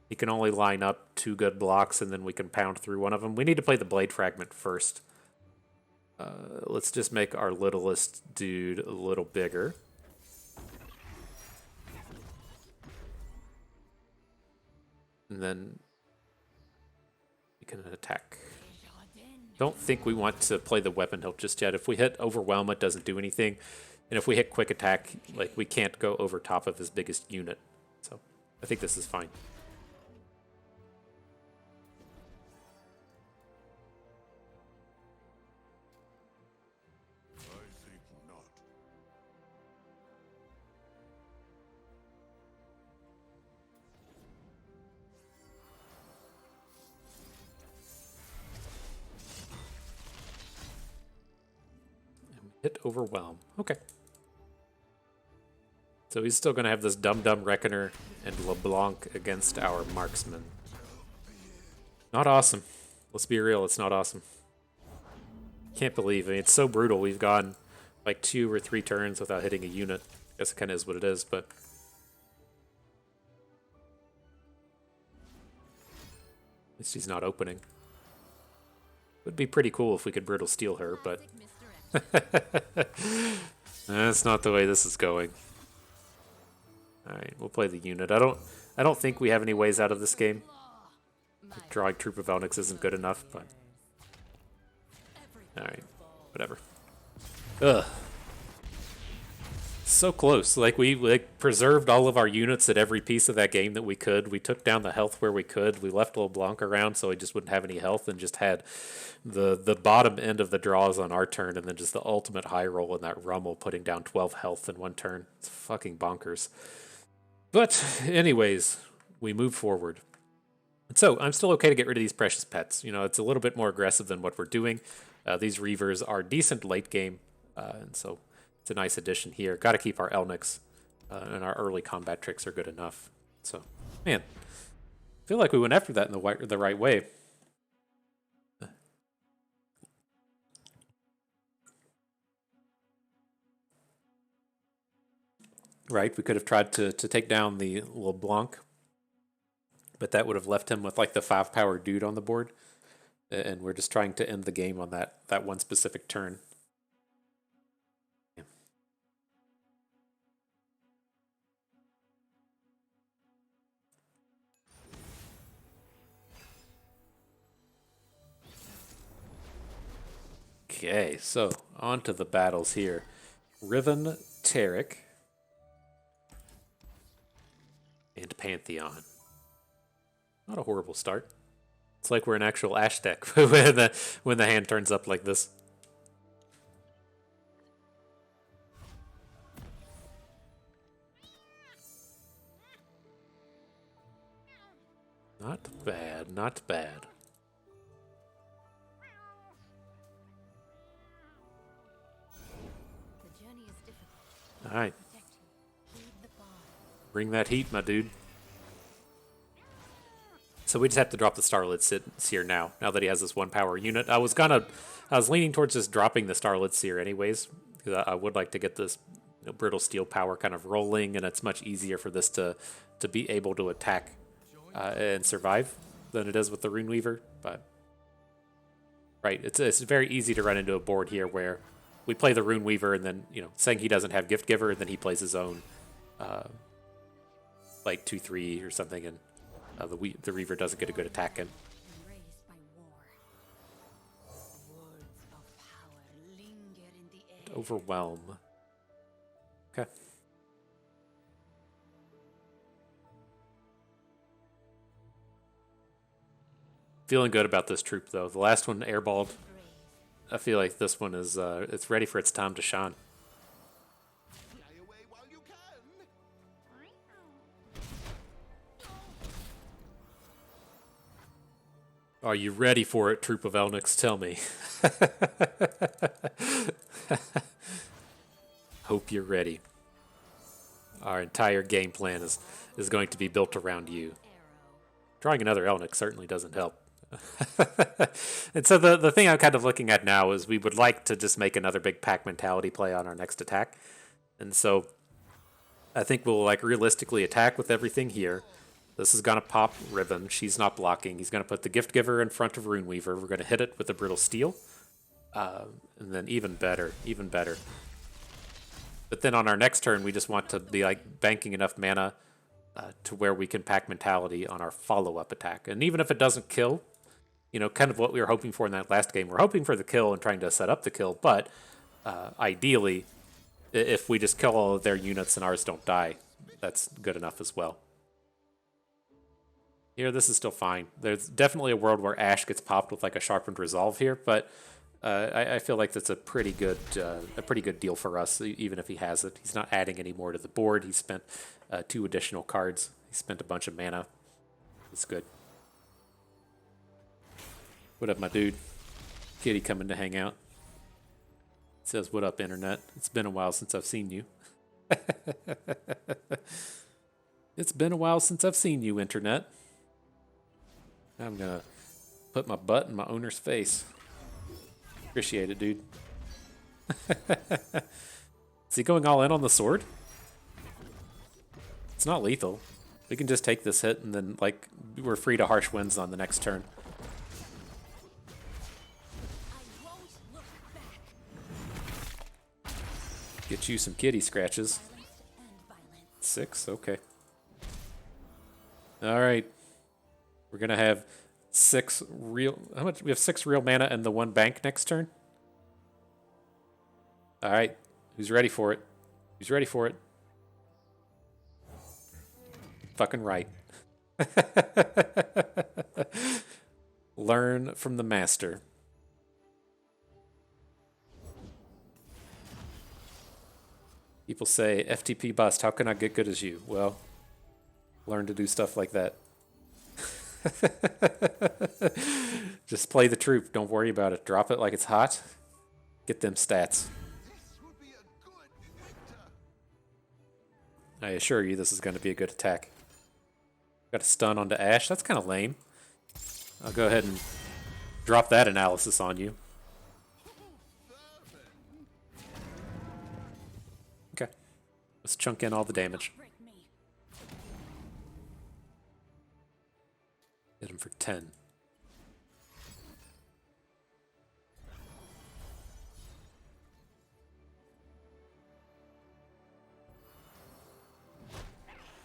He can only line up 2 good blocks, and then we can pound through one of them. We need to play the Blade Fragment first. Let's just make our littlest dude a little bigger. And then can attack. Don't think we want to play the weapon hilt just yet. If we hit Overwhelm, it doesn't do anything. And if we hit Quick Attack, like, we can't go over top of his biggest unit. So I think this is fine. Hit Overwhelm. Okay. So he's still going to have this Dum Reckoner and LeBlanc against our Marksman. Not awesome. Let's be real, it's not awesome. Can't believe it. It's so brutal. We've gone like 2 or 3 turns without hitting a unit. I guess it kind of is what it is, but... at least he's not opening. Would be pretty cool if we could Brittle Steel her, but... that's not the way this is going. Alright, we'll play the unit. I don't think we have any ways out of this game. Drawing Troop of Elnuks isn't good enough, but... alright, whatever. Ugh. So close. Like, we preserved all of our units at every piece of that game that we could. We took down the health where we could. We left LeBlanc around so he just wouldn't have any health and just had the bottom end of the draws on our turn and then just the ultimate high roll in that Rummel putting down 12 health in one turn. It's fucking bonkers. But anyways, we move forward. And so I'm still okay to get rid of these precious pets. You know, it's a little bit more aggressive than what we're doing. These Reavers are decent late game, and so it's a nice addition here. Got to keep our Elnuks, and our early combat tricks are good enough. So, man, I feel like we went after that in the right way. Right, we could have tried to take down the LeBlanc, but that would have left him with like the 5-power dude on the board, and we're just trying to end the game on that one specific turn. Okay, so on to the battles here. Riven, Tarek, and Pantheon. Not a horrible start. It's like we're an actual Ash deck when the hand turns up like this. Not bad, not bad. Alright. Bring that heat, my dude. So we just have to drop the Starlit Seer now that he has this 1-power unit. I was leaning towards just dropping the Starlit Seer anyways, because I would like to get this Brittle Steel power kind of rolling, and it's much easier for this to be able to attack and survive than it is with the Runeweaver. But right, it's very easy to run into a board here where we play the Runeweaver and then, saying he doesn't have Gift Giver, and then he plays his own like 2/3 or something, and the Reaver doesn't get a good attack in. Overwhelm. Okay. Feeling good about this troop, though. The last one airballed. I feel like this one is it's ready for its time to shine. Are you ready for it, Troop of Elnuks? Tell me. Hope you're ready. Our entire game plan is going to be built around you. Drawing another Elnuk certainly doesn't help. And so the thing I'm kind of looking at now is we would like to just make another big pack mentality play on our next attack. And so I think we'll realistically attack with everything here. This is going to pop Riven. She's not blocking. He's going to put the Gift Giver in front of Runeweaver. We're going to hit it with the Brittle Steel. And then even better. But then on our next turn, we just want to be banking enough mana to where we can pack mentality on our follow-up attack. And even if it doesn't kill, You know, kind of what we were hoping for in that last game. We're hoping for the kill and trying to set up the kill, but ideally, if we just kill all of their units and ours don't die, that's good enough as well. Here, this is still fine. There's definitely a world where Ashe gets popped with like a sharpened resolve here, but I feel like that's a pretty good deal for us, even if he has it. He's not adding any more to the board. He spent 2 additional cards. He spent a bunch of mana. It's good. What up, my dude? Kitty coming to hang out. Says, what up, internet? It's been a while since I've seen you. It's been a while since I've seen you, internet. I'm gonna put my butt in my owner's face. Appreciate it, dude. Is he going all in on the sword? It's not lethal. We can just take this hit and then, like, we're free to harsh winds on the next turn. Get you some kitty scratches. 6? Okay. Alright. We're gonna have 6 real... How much? We have 6 real mana and the 1 bank next turn? Alright. Who's ready for it? Who's ready for it? Fucking right. Learn from the master. People say, FTP bust, how can I get good as you? Well, learn to do stuff like that. Just play the troop. Don't worry about it. Drop it like it's hot. Get them stats. I assure you this is going to be a good attack. Got a stun onto Ashe. That's kind of lame. I'll go ahead and drop that analysis on you. Okay. Let's chunk in all the damage. Hit him for 10.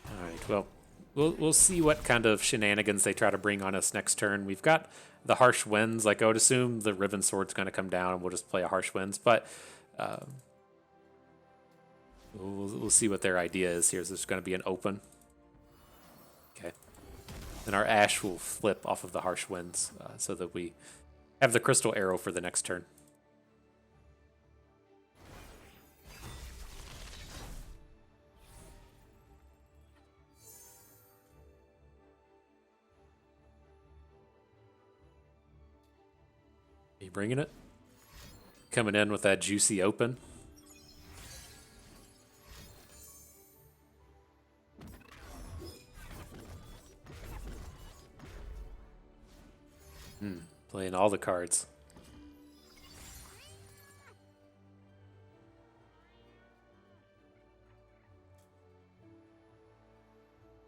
Alright, well, we'll see what kind of shenanigans they try to bring on us next turn. We've got the harsh winds. Like, I would assume the Riven Sword's going to come down and we'll just play a harsh winds. But we'll see what their idea is here. Is this going to be an open? Okay. And our Ashe will flip off of the harsh winds so that we have the crystal arrow for the next turn. Are you bringing it? Coming in with that juicy open. Playing all the cards.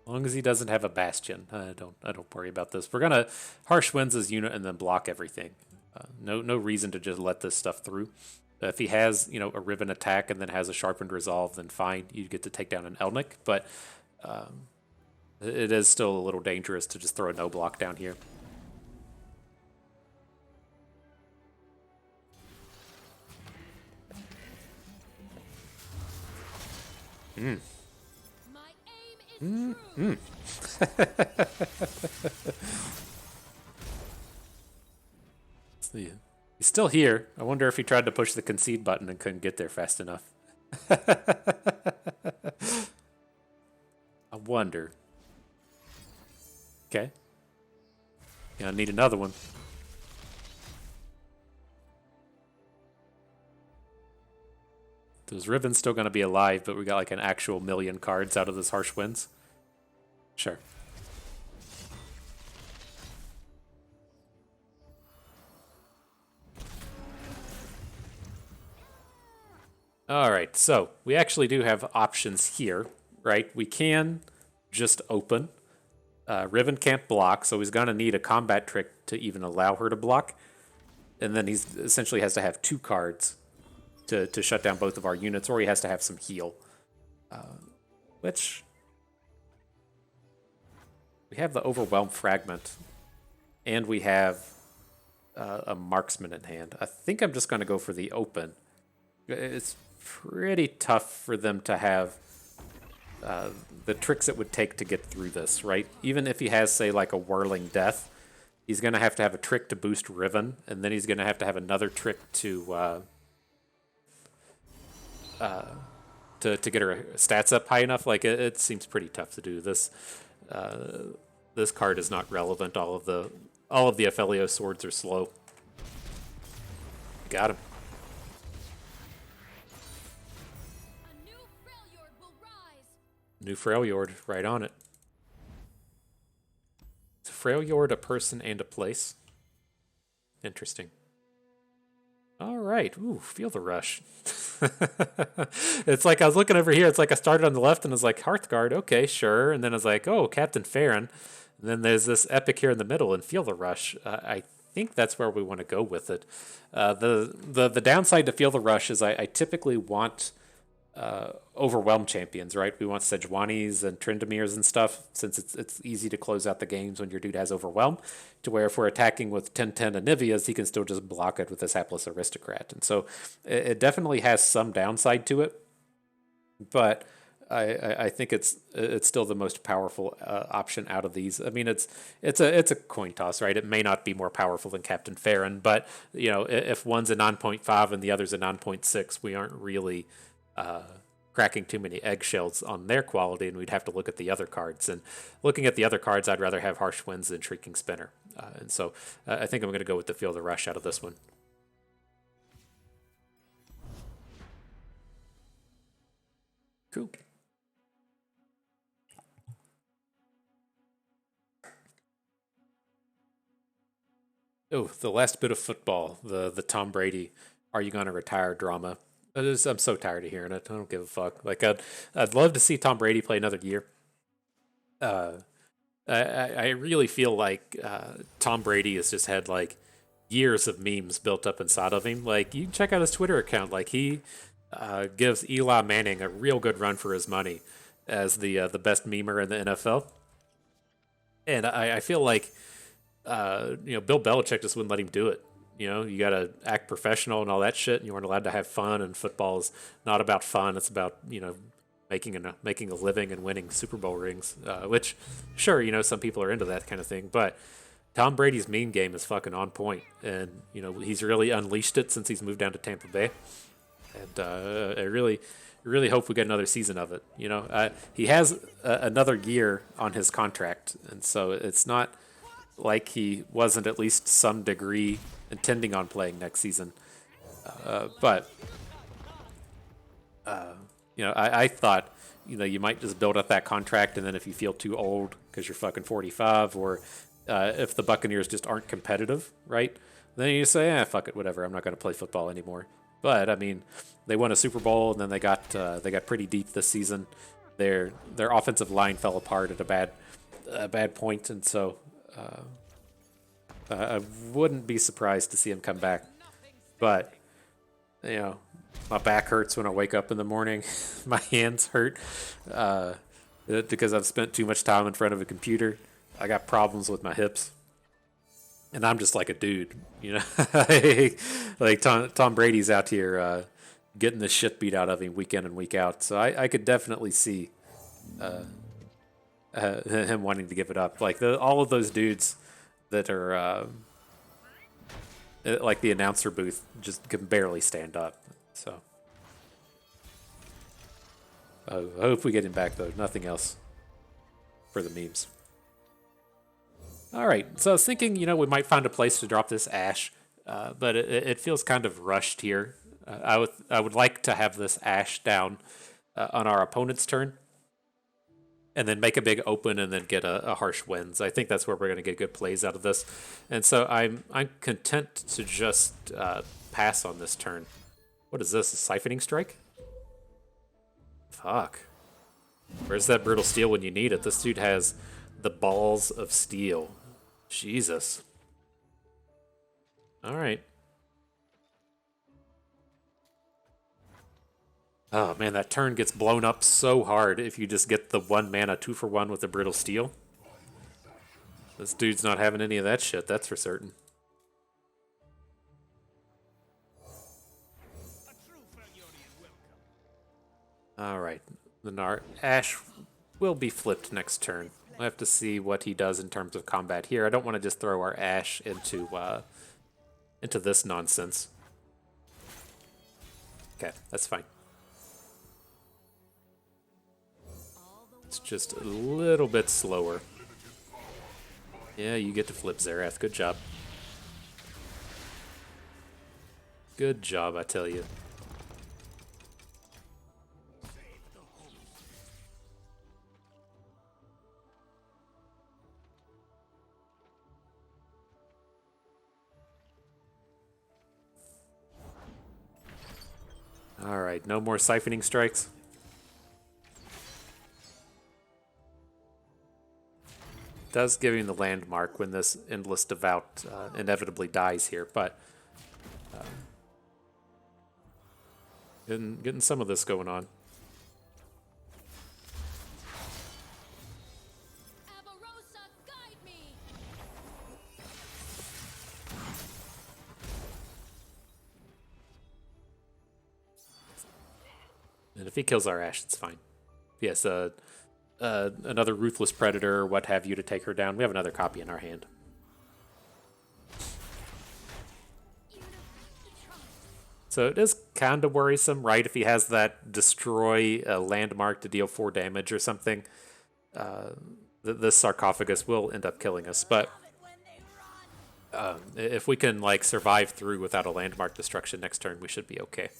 As long as he doesn't have a bastion, I don't worry about this. We're gonna harsh winds his unit and then block everything. No reason to just let this stuff through. If he has, you know, a Riven attack and then has a sharpened resolve, then fine, you get to take down an Elnuk. But it is still a little dangerous to just throw a no block down here. See, he's still here. I wonder if he tried to push the concede button and couldn't get there fast enough. I wonder. Okay. Yeah, I need another one. Those Riven's still going to be alive, but we got like an actual million cards out of this harsh winds. Sure. All right, so we actually do have options here, right? We can just open. Riven can't block, so he's going to need a combat trick to even allow her to block. And then he's essentially has to have 2 cards to shut down both of our units, or he has to have some heal. Which... we have the Overwhelm Fragment, and we have a marksman in hand. I think I'm just going to go for the open. It's pretty tough for them to have the tricks it would take to get through this, right? Even if he has, say, like a whirling death, he's going to have a trick to boost Riven, and then he's going to have another trick to get her stats up high enough. Like it seems pretty tough to do this. This card is not relevant. All of the Aphelio swords are slow. Got him. New Freljord, right on it. Is Freljord a person and a place? Interesting. All right. Ooh, feel the rush. It's like I was looking over here. It's like I started on the left and I was like, Hearthguard, okay, sure. And then I was like, oh, Captain Farron. And then there's this epic here in the middle and feel the rush. I think that's where we want to go with it. The downside to feel the rush is I typically want overwhelm champions, right? We want Sejuani's and Tryndamirs and stuff, since it's easy to close out the games when your dude has overwhelm, to where if we're attacking with 10-10 Anivias, he can still just block it with his hapless aristocrat. And so it definitely has some downside to it, but I think it's still the most powerful option out of these. I mean, it's a coin toss, right? It may not be more powerful than Captain Farron, but you know, if one's a 9.5 and the other's a 9.6, we aren't really cracking too many eggshells on their quality, and we'd have to look at the other cards. And looking at the other cards, I'd rather have Harsh Winds than Shrieking Spinner. And so I think I'm going to go with the Feel the Rush out of this one. Cool. Oh, the last bit of football, the Tom Brady, are you going to retire drama? I'm so tired of hearing it. I don't give a fuck. Like I'd love to see Tom Brady play another year. Uh, I really feel like Tom Brady has just had like years of memes built up inside of him. Like you can check out his Twitter account. Like he gives Eli Manning a real good run for his money as the best memer in the NFL. And I feel like Bill Belichick just wouldn't let him do it. You know, you got to act professional and all that shit, and you aren't allowed to have fun. And football is not about fun; it's about making a living and winning Super Bowl rings. Which, sure, some people are into that kind of thing. But Tom Brady's meme game is fucking on point, and he's really unleashed it since he's moved down to Tampa Bay. And I really hope we get another season of it. He has another year on his contract, and so it's not like he wasn't at least some degree intending on playing next season. But I thought, you might just build up that contract, and then if you feel too old because you're fucking 45, or if the Buccaneers just aren't competitive, right? Then you say, fuck it, whatever. I'm not going to play football anymore. But I mean, they won a Super Bowl, and then they got pretty deep this season. Their offensive line fell apart at a bad point, and so I wouldn't be surprised to see him come back. But my back hurts when I wake up in the morning. My hands hurt because I've spent too much time in front of a computer. I got problems with my hips. And I'm just like a dude, like Tom Brady's out here getting the shit beat out of him week in and week out. So I could definitely see him wanting to give it up. Like all of those dudes that are like the announcer booth just can barely stand up. So I hope we get him back, though. Nothing else for the memes. All right, so I was thinking, we might find a place to drop this Ash, but it feels kind of rushed here. I would like to have this Ash down on our opponent's turn, and then make a big open, and then get a Harsh Winds. I think that's where we're going to get good plays out of this, and so I'm content to just pass on this turn. What is this? A Siphoning Strike? Fuck. Where's that Brutal Steel when you need it? This dude has the balls of steel. Jesus. All right. Oh man, that turn gets blown up so hard if you just get the 1 mana 2-for-1 with the Brittle Steel. This dude's not having any of that shit, that's for certain. Alright, then our Ash will be flipped next turn. We'll have to see what he does in terms of combat here. I don't want to just throw our Ash into this nonsense. Okay, that's fine. It's just a little bit slower. Yeah, you get to flip Xerath. Good job. Good job, I tell you. Alright, no more siphoning strikes. Does give him the landmark when this Endless Devout inevitably dies here, but getting some of this going on. And if he kills our Ash, it's fine. Yes, another Ruthless Predator or what have you to take her down. We have another copy in our hand. So it is kind of worrisome, right? If he has that destroy landmark to deal 4 damage or something, this sarcophagus will end up killing us. But if we can like survive through without a landmark destruction next turn, we should be okay.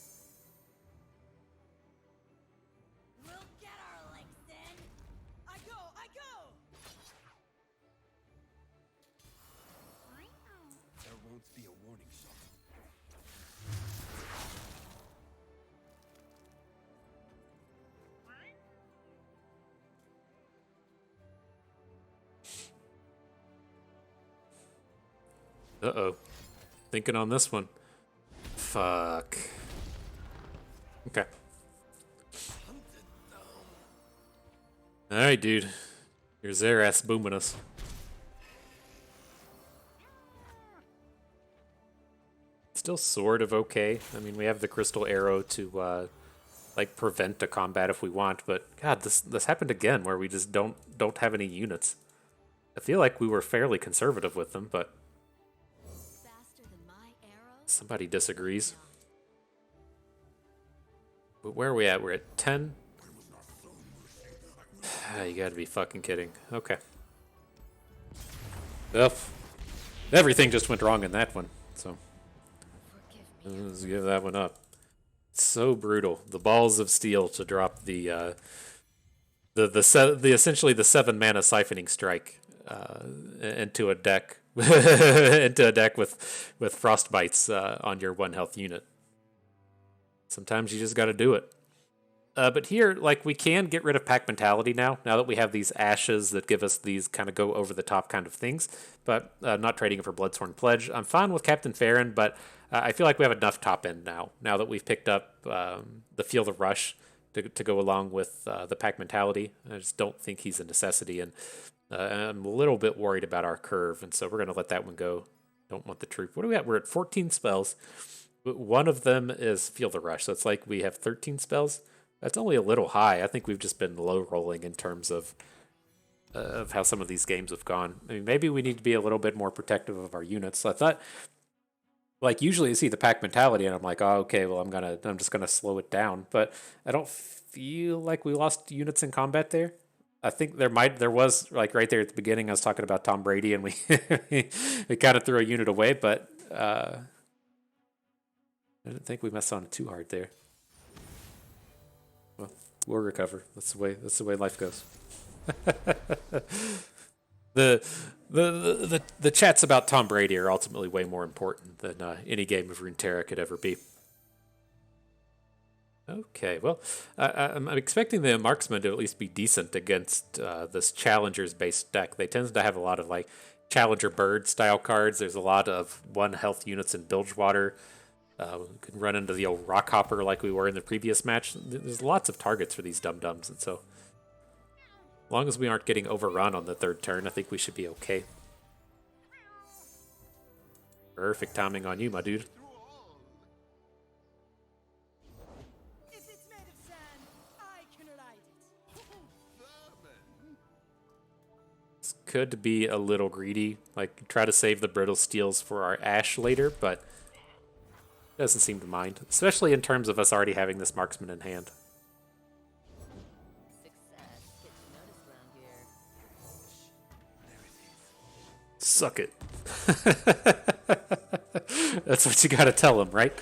Uh-oh. Thinking on this one. Fuck. Okay. Alright, dude. Your Xerath's booming us. Still sort of okay. I mean, we have the Crystal Arrow to, like, prevent a combat if we want, but God, this happened again where we just don't have any units. I feel like we were fairly conservative with them, but somebody disagrees. But where are we at? We're at 10? You gotta be fucking kidding. Okay. Ugh. Everything just went wrong in that one, so let's give that one up. It's so brutal. The balls of steel to drop the essentially the 7 mana siphoning strike into a deck into a deck with frostbites on your 1 health unit. Sometimes you just got to do it. But here, like, we can get rid of pack mentality now that we have these ashes that give us these kind of go over the top kind of things. But not trading it for Bloodsworn Pledge. I'm fine with Captain Farron, but I feel like we have enough top end now that we've picked up the Feel the Rush to go along with the pack mentality. I just don't think he's a necessity, and I'm a little bit worried about our curve, and so we're going to let that one go. Don't want the troop. What are we at? We're at 14 spells. One of them is Feel the Rush, so it's like we have 13 spells. That's only a little high. I think we've just been low rolling in terms of how some of these games have gone. I mean, maybe we need to be a little bit more protective of our units. So I thought, like, usually you see the pack mentality, and I'm like, oh, okay, well, I'm just gonna slow it down. But I don't feel like we lost units in combat there. I think there was like right there at the beginning. I was talking about Tom Brady, and we we kind of threw a unit away, but I didn't think we messed on it too hard there. Well, we'll recover. That's the way life goes. the chats about Tom Brady are ultimately way more important than any game of Runeterra could ever be. Okay, well, I'm expecting the marksman to at least be decent against this challengers based deck. They tend to have a lot of like challenger bird style cards. There's a lot of 1 health units in Bilgewater. We can run into the old rock hopper like we were in the previous match. There's lots of targets for these dum-dums, and so as long as we aren't getting overrun on the 3rd turn, I think we should be okay. Perfect timing on you, my dude. could be a little greedy. Like, try to save the brittle steels for our Ashe later, but doesn't seem to mind. Especially in terms of us already having this marksman in hand. Suck it. That's what you gotta tell him, right?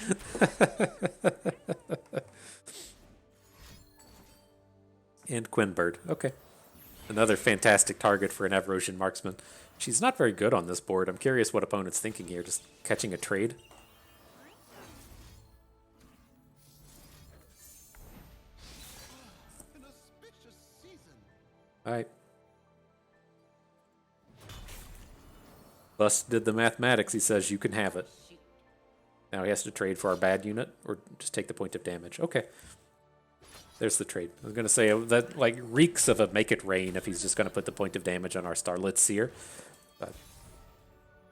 And Quinbird. Okay. Another fantastic target for an Avarosian marksman. She's not very good on this board. I'm curious what opponent's thinking here. Just catching a trade? Alright. Bus did the mathematics. He says you can have it. Now he has to trade for our bad unit or just take the point of damage. Okay. There's the trade. I was going to say that like reeks of a make it rain if he's just going to put the point of damage on our Starlit Seer. But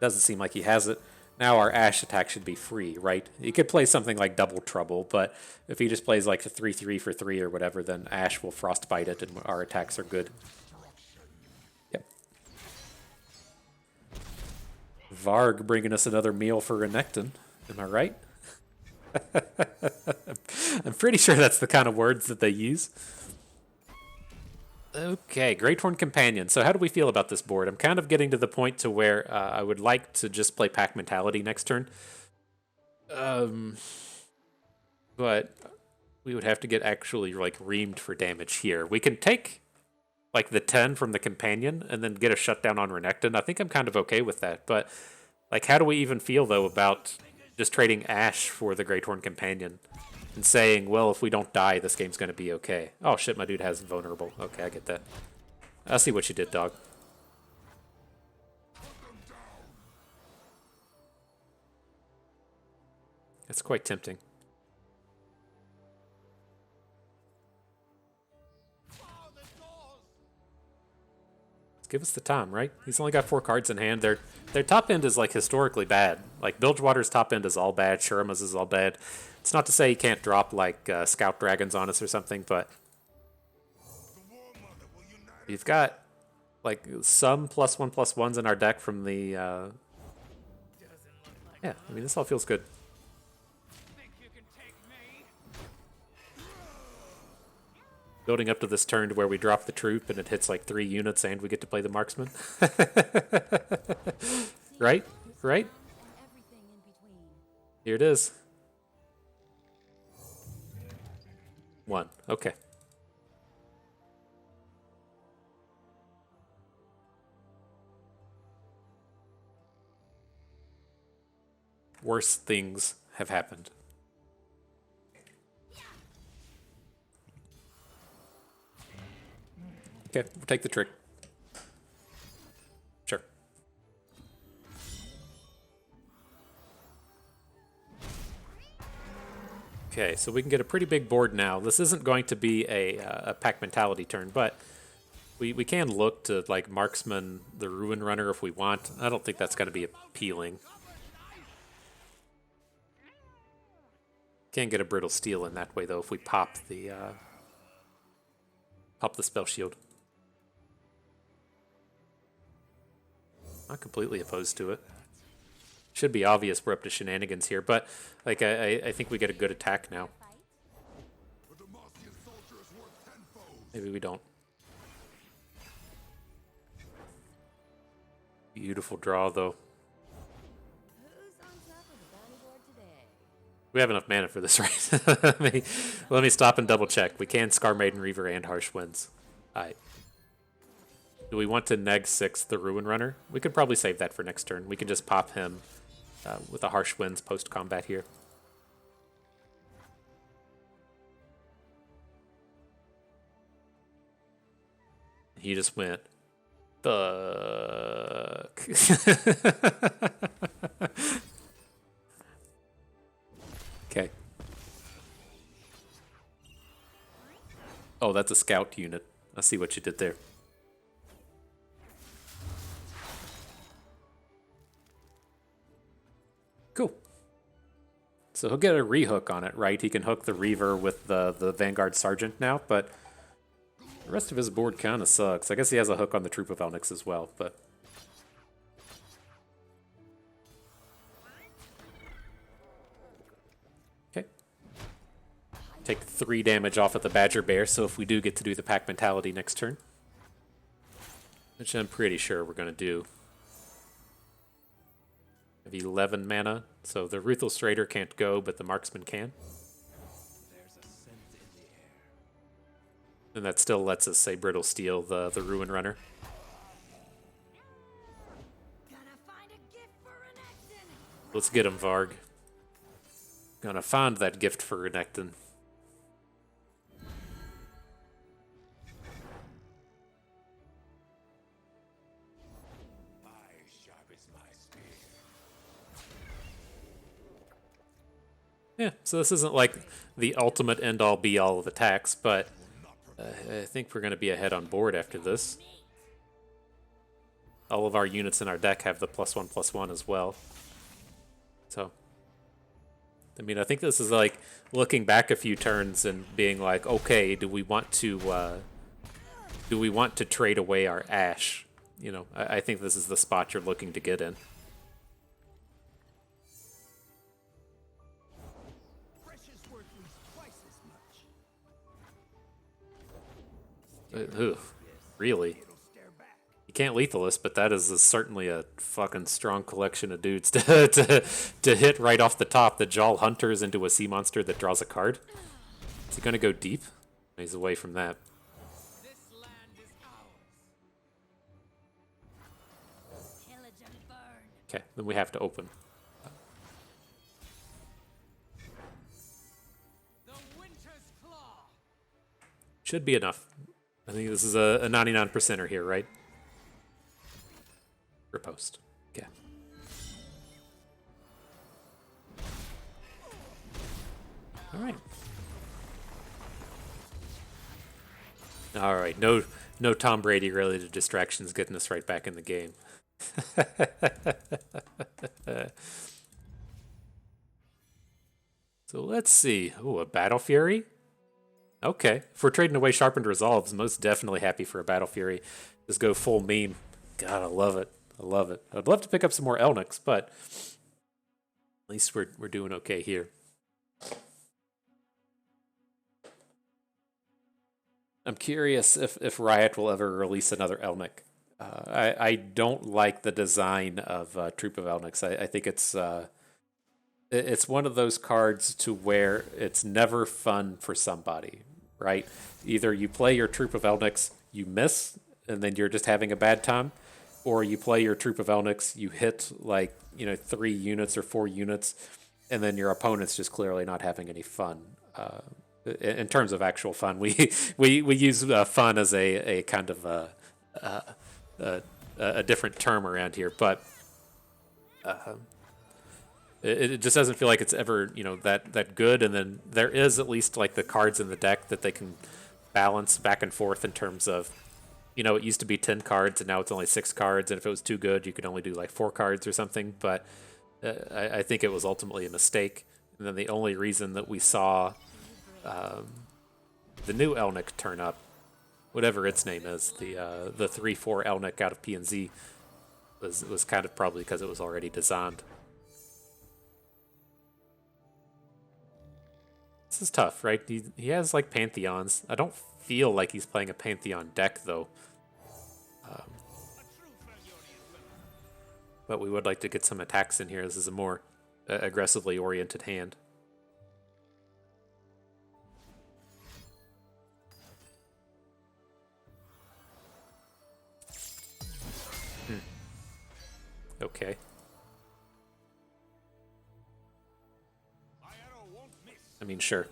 doesn't seem like he has it. Now our Ashe attack should be free, right? He could play something like Double Trouble, but if he just plays like a 3/3 for 3 or whatever, then Ashe will Frostbite it and our attacks are good. Yep. Varg bringing us another meal for Renekton. Am I right? I'm pretty sure that's the kind of words that they use. Okay, Great Horn Companion. So how do we feel about this board? I'm kind of getting to the point to where I would like to just play Pack Mentality next turn. But we would have to get actually like reamed for damage here. We can take like the 10 from the Companion and then get a shutdown on Renekton. I think I'm kind of okay with that. But like, how do we even feel though about just trading Ashe for the Great Horn Companion and saying, well, if we don't die, this game's going to be okay. Oh shit, my dude has vulnerable. Okay, I get that. I'll see what you did, dog. That's quite tempting. Let's give us the time, right? He's only got 4 cards in hand. Their top end is like historically bad. Like Bilgewater's top end is all bad. Shurama's is all bad. It's not to say he can't drop like Scout Dragons on us or something, but you've got like some +1/+1s in our deck from the. Yeah, I mean this all feels good. Building up to this turn to where we drop the troop and it hits like 3 units and we get to play the marksman. Right? Right? Here it is. 1. Okay. Worse things have happened. Okay, we'll take the trick. Sure. Okay, so we can get a pretty big board now. This isn't going to be a Pack Mentality turn, but we can look to like Marksman the Ruin Runner if we want. I don't think that's going to be appealing. Can't get a Brittle Steel in that way though if we pop the spell shield. Not completely opposed to it. Should be obvious we're up to shenanigans here, but like I think we get a good attack now. Maybe we don't. Beautiful draw though. We have enough mana for this, right? let me stop and double check. We can Scar Maiden Reaver and Harsh Winds. Alright. Do we want to neg 6 the Ruin Runner? We could probably save that for next turn. We can just pop him with a Harsh Winds post-combat here. He just went, fuck. Okay. Oh, that's a scout unit. I see what you did there. Cool. So he'll get a rehook on it, right? He can hook the Reaver with the Vanguard Sergeant now, but The rest of his board kind of sucks. I guess he has a hook on the Troop of Elnuks as well, but... Okay. Take 3 damage off of the Badger Bear, so if we do get to do the Pack Mentality next turn, which I'm pretty sure we're going to do. I have 11 mana, so the Ruthless Raider can't go, but the Marksman can. And that still lets us say Brittle Steel, the Ruin Runner. Let's get him, Varg. Gonna find that gift for Renekton. Yeah, so this isn't like the ultimate end-all be-all of attacks, but I think we're going to be ahead on board after this. All of our units in our deck have the +1/+1 as well. So, I mean, I think this is like looking back a few turns and being like, okay, do we want to trade away our Ash? You know, I think this is the spot you're looking to get in. Really? You can't lethalist, but that is certainly a fucking strong collection of dudes to hit right off the top. The Jaw Hunters into a sea monster that draws a card. Is he going to go deep? He's away from that. Okay, then we have to open. Should be enough. I think this is a 99%er here, right? Riposte. Okay. All right. All right. No Tom Brady related distractions getting us right back in the game. So let's see. Ooh, a Battle Fury? Okay. If we're trading away Sharpened Resolves, most definitely happy for a Battle Fury. Just go full meme. God, I love it. I love it. I'd love to pick up some more Elnuks, but at least we're doing okay here. I'm curious if Riot will ever release another Elnuk. I don't like the design of Troop of Elnuks. I think it's one of those cards to where it's never fun for somebody, right? Either you play your Troop of Elnuks, you miss, and then you're just having a bad time, or you play your Troop of Elnuks, you hit like 3 units or 4 units, and then your opponent's just clearly not having any fun. In terms of actual fun, we use fun as a kind of a different term around here, but it just doesn't feel like it's ever that good. And then there is at least like the cards in the deck that they can balance back and forth in terms of it used to be 10 cards and now it's only 6 cards, and if it was too good you could only do like 4 cards or something. But I think it was ultimately a mistake. And then the only reason that we saw the new Elnuk turn up, whatever its name is, the 3/4 Elnuk out of PNZ, was kind of probably because it was already designed. This is tough, right? He has like Pantheons. I don't feel like he's playing a Pantheon deck though. But we would like to get some attacks in here. This is a more aggressively oriented hand. Okay. I mean, sure.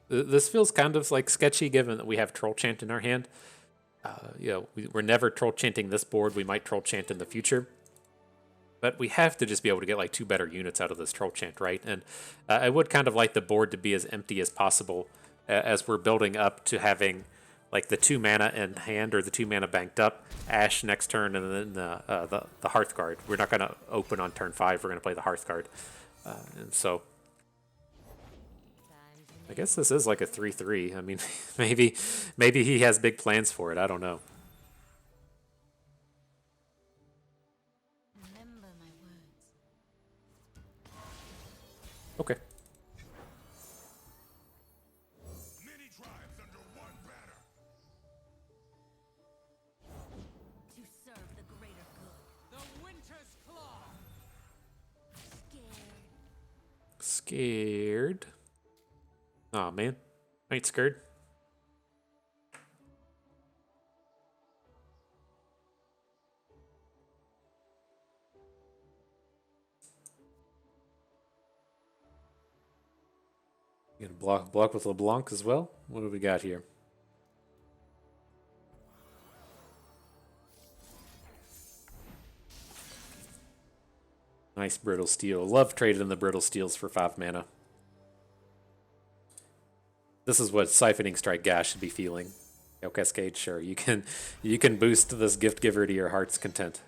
This feels kind of like sketchy given that we have Troll Chant in our hand. We're never Troll Chanting this board. We might Troll Chant in the future. But we have to just be able to get like 2 better units out of this Troll Chant, right? And I would kind of like the board to be as empty as possible as we're building up to having like the 2 mana in hand or the 2 mana banked up, Ash next turn, and then the Hearthguard. We're not going to open on turn 5. We're going to play the Hearthguard. And so I guess this is like a 3-3. I mean, maybe he has big plans for it. I don't know. Remember my words. Okay. Many tribes under one banner. To serve the greater good. The Winter's Claw! Scared. Aw, man. I ain't scared. You gonna block with LeBlanc as well? What do we got here? Nice Brittle Steel. Love trading the Brittle Steels for 5 mana. This is what Siphoning Strike Gash should be feeling. Yo, Cascade, sure. You can boost this gift giver to your heart's content.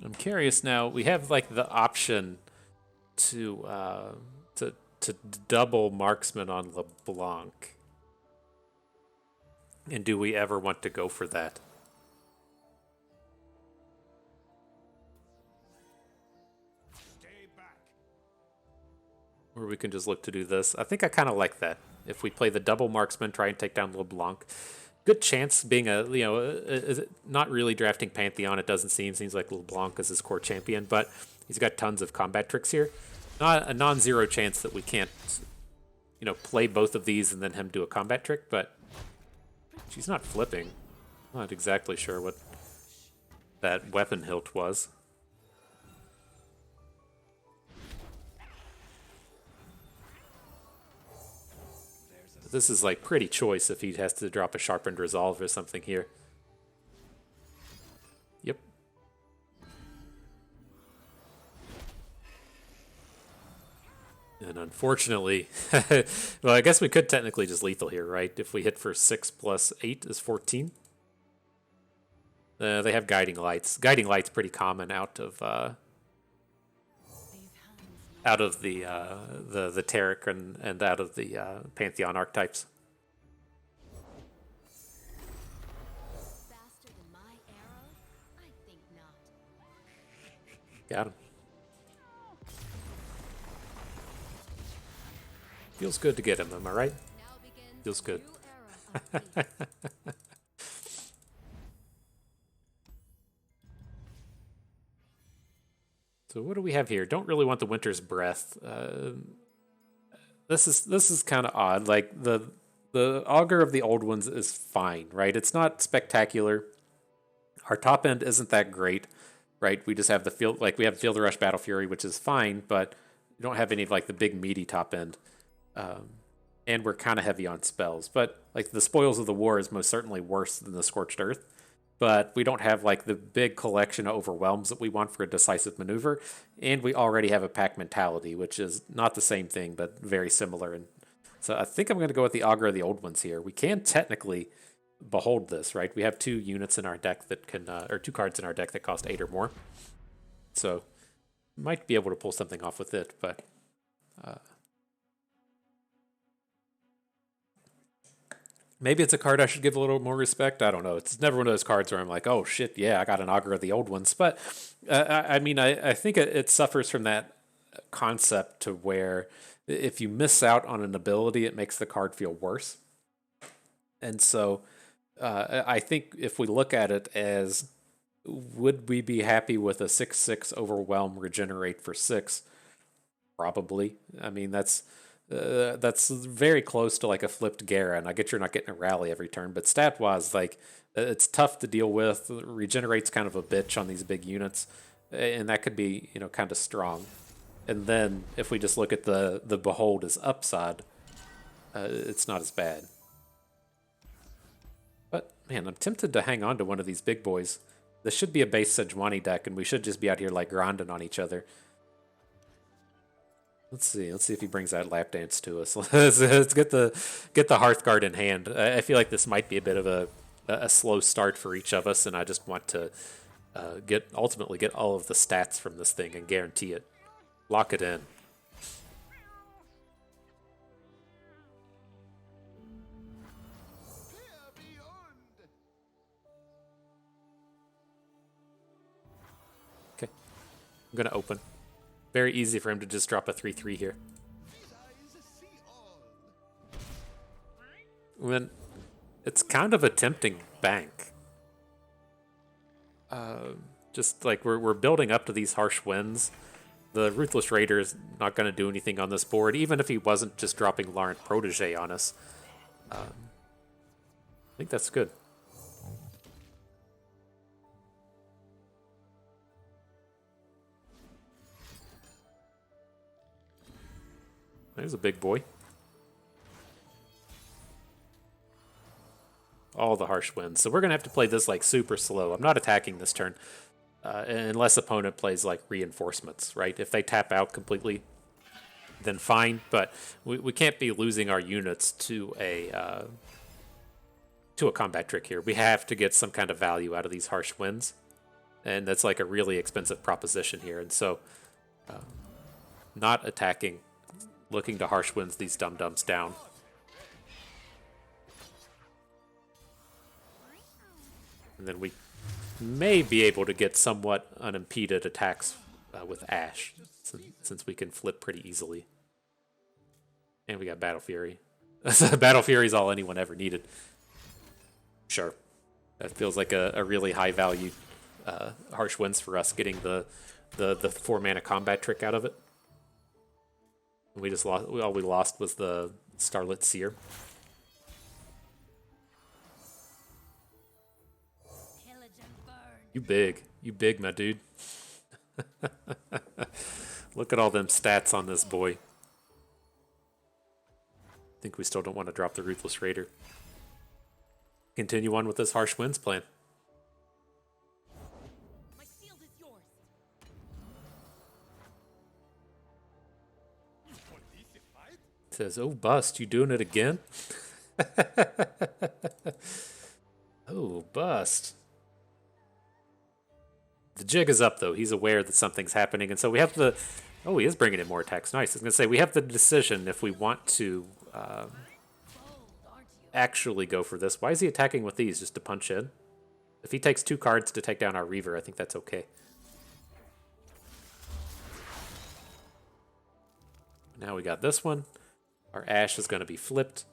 I'm curious now. We have like the option to to double marksman on LeBlanc. And do we ever want to go for that? Stay back. Or we can just look to do this. I think I kind of like that. If we play the double marksman, try and take down LeBlanc. Good chance being not really drafting Pantheon, it doesn't seem. Seems like LeBlanc is his core champion, but he's got tons of combat tricks here. Not a non-zero chance that we can't, play both of these and then him do a combat trick, but she's not flipping. Not exactly sure what that weapon hilt was. This is like pretty choice if he has to drop a sharpened resolve or something here. Yep. And unfortunately, well, I guess we could technically just lethal here, right? If we hit for 6 plus 8 is 14. They have Guiding Lights. Guiding Lights pretty common out of the Taric and out of the Pantheon archetypes. Faster than my arrow? I think not. Got him. Feels good to get him, am I right? Now begins Feels good. a new era of peace. So what do we have here? Don't really want the Winter's Breath. This is kind of odd. Like the Augur of the Old Ones is fine, right? It's not spectacular. Our top end isn't that great, right? We just have the field, like we have Field Rush Battle Fury, which is fine, but we don't have any of like the big meaty top end. And we're kind of heavy on spells. But like the Spoils of the War is most certainly worse than the Scorched Earth. But we don't have like the big collection of overwhelms that we want for a decisive maneuver, and we already have a pack mentality, which is not the same thing, but very similar. And so I think I'm going to go with the Augur of the Old Ones here. We can technically behold this, right? We have 2 units in our deck that can, or 2 cards in our deck that cost 8 or more. So might be able to pull something off with it, but maybe it's a card I should give a little more respect. I don't know. It's never one of those cards where I'm like, oh shit, yeah, I got an Augur of the Old Ones. But I think it suffers from that concept to where if you miss out on an ability, it makes the card feel worse. And so I think if we look at it as, would we be happy with a 6/6 Overwhelm regenerate for 6? Probably. I mean, that's very close to like a flipped Gara, and I get you're not getting a rally every turn, but stat wise, like it's tough to deal with. Regenerates kind of a bitch on these big units, and that could be kind of strong. And then if we just look at the Behold as upside, it's not as bad. But man, I'm tempted to hang on to one of these big boys. This should be a base Sejuani deck, and we should just be out here like grinding on each other. Let's see. Let's see if he brings that lap dance to us. Let's get the Hearthguard in hand. I feel like this might be a bit of a slow start for each of us, and I just want to ultimately get all of the stats from this thing and guarantee it. Lock it in. Okay, I'm gonna open. Very easy for him to just drop a 3/3 here. When it's kind of a tempting bank. Just like we're building up to these harsh winds. The Ruthless Raider is not going to do anything on this board, even if he wasn't just dropping Laurent Protege on us. I think that's good. There's a big boy. All the harsh winds. So we're going to have to play this like super slow. I'm not attacking this turn unless opponent plays like reinforcements, right? If they tap out completely, then fine. But we can't be losing our units to a combat trick here. We have to get some kind of value out of these harsh winds. And that's like a really expensive proposition here. And so not attacking, looking to harsh winds these dum-dums down. And then we may be able to get somewhat unimpeded attacks with Ashe, since we can flip pretty easily. And we got Battle Fury. Battle Fury is all anyone ever needed. Sure. That feels like a really high value harsh winds for us, getting the 4-mana combat trick out of it. And we just lost. All we lost was the Starlit Seer. You big, my dude. Look at all them stats on this boy. I think we still don't want to drop the Ruthless Raider. Continue on with this Harsh Winds plan. My shield is yours. Says, oh, Bust, you doing it again? Oh, Bust. The jig is up, though. He's aware that something's happening, and so we have the... Oh, he is bringing in more attacks. Nice. I was going to say, we have the decision if we want to actually go for this. Why is he attacking with these? Just to punch in? If he takes 2 cards to take down our Reaver, I think that's okay. Now we got this one. Our Ashe is going to be flipped,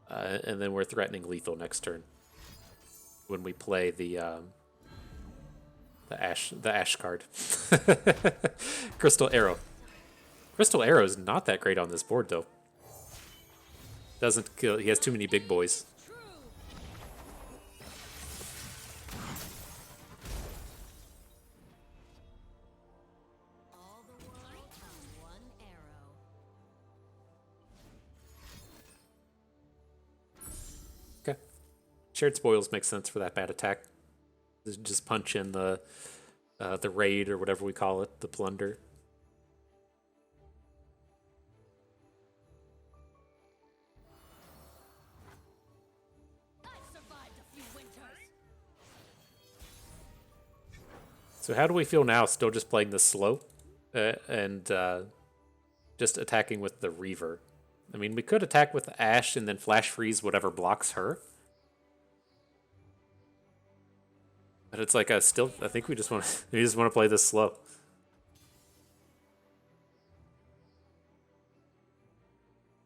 and then we're threatening lethal next turn when we play the Ashe card. Crystal Arrow. Crystal Arrow is not that great on this board, though. Doesn't kill. He has too many big boys. All the world on one arrow. Okay. Shared Spoils makes sense for that bad attack. Just punch in the raid or whatever we call it, the plunder. I've survived a few winters. So how do we feel now? Still just playing this slow and just attacking with the Reaver. I mean, we could attack with the Ashe and then flash freeze whatever blocks her. But it's like I think we just want to play this slow.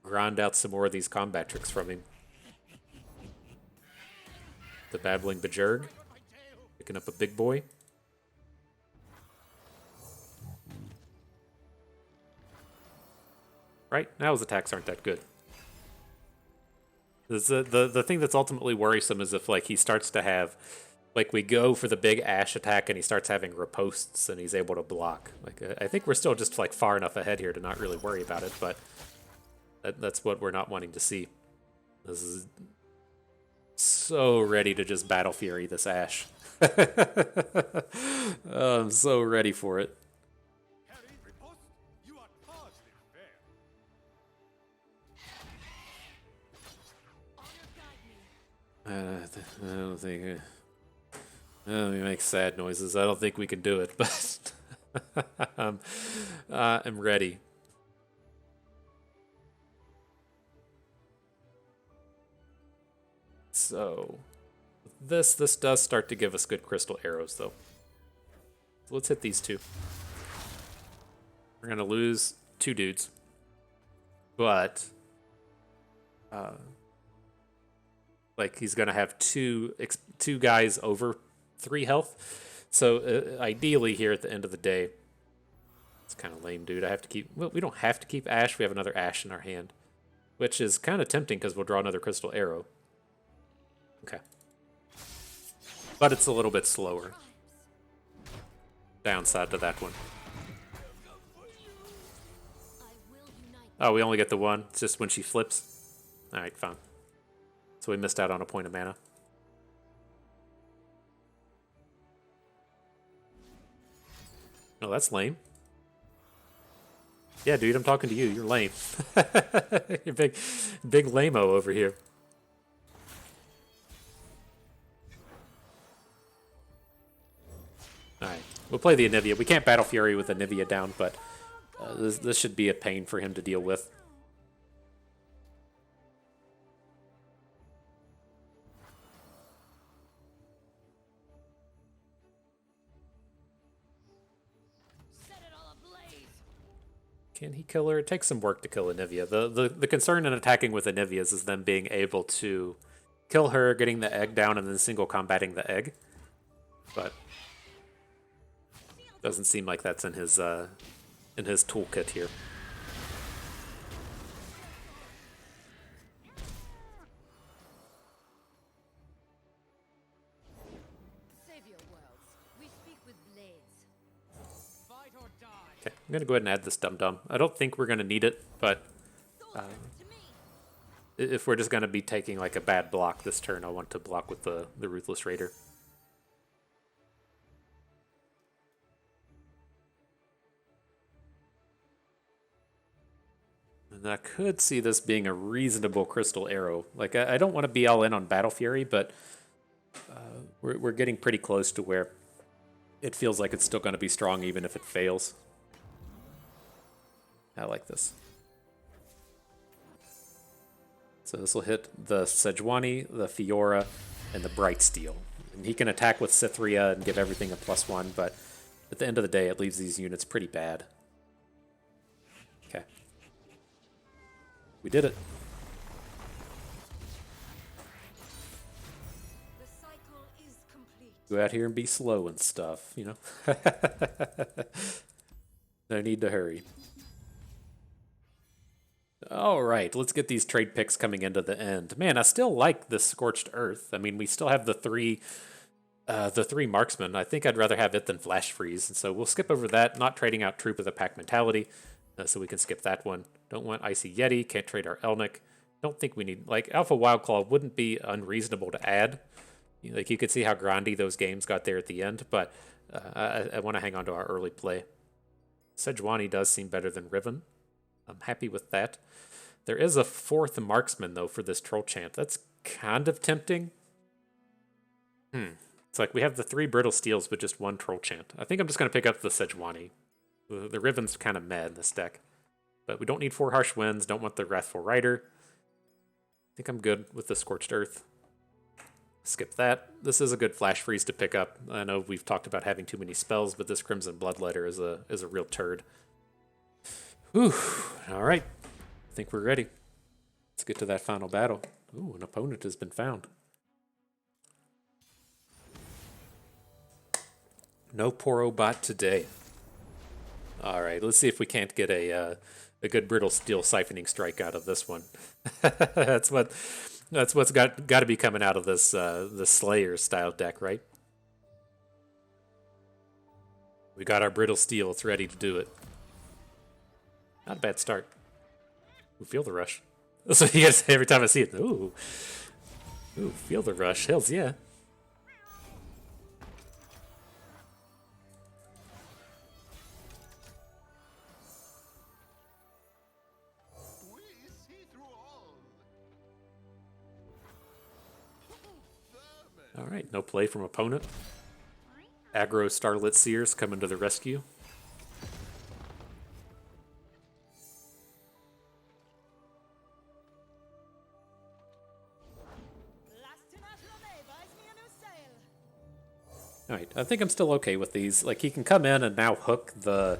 Grind out some more of these combat tricks from him. The Babbling Bajurg, picking up a big boy. Right now his attacks aren't that good. The thing that's ultimately worrisome is if like he starts to have. Like, we go for the big Ashe attack, and he starts having riposts, and he's able to block. Like, I think we're still just, like, far enough ahead here to not really worry about it, but that's what we're not wanting to see. This is so ready to just Battle Fury this Ashe. Oh, I'm so ready for it. Harry, riposte? You are hardly fair. I don't think. We make sad noises. I don't think we can do it, but I'm ready. So this does start to give us good crystal arrows, though. So let's hit these two. We're gonna lose 2 dudes, but like he's gonna have two guys over 3 health. So ideally, here at the end of the day, it's kind of lame, dude. I have to keep. Well, we don't have to keep Ash. We have another Ash in our hand, which is kind of tempting because we'll draw another crystal arrow. Okay, but it's a little bit slower. Downside to that one. Oh, we only get the one. It's just when she flips. All right, fine. So we missed out on a point of mana. Oh, that's lame. Yeah, dude, I'm talking to you. You're lame. You're big lame-o over here. Alright, we'll play the Anivia. We can't Battle Fury with Anivia down, but this should be a pain for him to deal with. Can he kill her? It takes some work to kill Anivia. The concern in attacking with Anivias is them being able to kill her, getting the egg down, and then single combating the egg. But doesn't seem like that's in his toolkit here. Okay, I'm gonna go ahead and add this dum-dum. I don't think we're gonna need it, but if we're just gonna be taking like a bad block this turn, I want to block with the Ruthless Raider. And I could see this being a reasonable crystal arrow. Like I don't want to be all in on Battle Fury, but we're getting pretty close to where it feels like it's still going to be strong even if it fails. I like this. So this will hit the Sejuani, the Fiora, and the Bright Steel. And he can attack with Cytheria and give everything a +1, but at the end of the day, it leaves these units pretty bad. Okay. We did it. The cycle is complete. Go out here and be slow and stuff, you know? No need to hurry. All right, let's get these trade picks coming into the end. Man, I still like this Scorched Earth. I mean, we still have the three marksmen. I think I'd rather have it than Flash Freeze, and so we'll skip over that. Not trading out Troop of the Pack Mentality, so we can skip that one. Don't want Icy Yeti. Can't trade our Elnuk. Don't think we need like Alpha Wildclaw wouldn't be unreasonable to add. Like you could see how grindy those games got there at the end, but I want to hang on to our early play. Sejuani does seem better than Riven. I'm happy with that. There is a 4th marksman, though, for this Troll Chant. That's kind of tempting. It's like we have the 3 Brittle Steels, but just 1 Troll Chant. I think I'm just going to pick up the Sejuani. The Riven's kind of mad in this deck. But we don't need 4 Harsh Winds. Don't want the Wrathful Rider. I think I'm good with the Scorched Earth. Skip that. This is a good Flash Freeze to pick up. I know we've talked about having too many spells, but this Crimson Bloodletter is a real turd. Whew. All right. I think we're ready. Let's get to that final battle. Ooh, an opponent has been found. No Poro bot today. All right, let's see if we can't get a good Brittle Steel Siphoning Strike out of this one. That's what's got to be coming out of this the Slayer style deck, right? We got our Brittle Steel. It's ready to do it. Not a bad start. Ooh, feel the rush. That's what you gotta say every time I see it. Ooh, feel the rush. Hells yeah. All right, no play from opponent. Aggro Starlit Seers coming to the rescue. Alright, I think I'm still okay with these. Like, he can come in and now hook the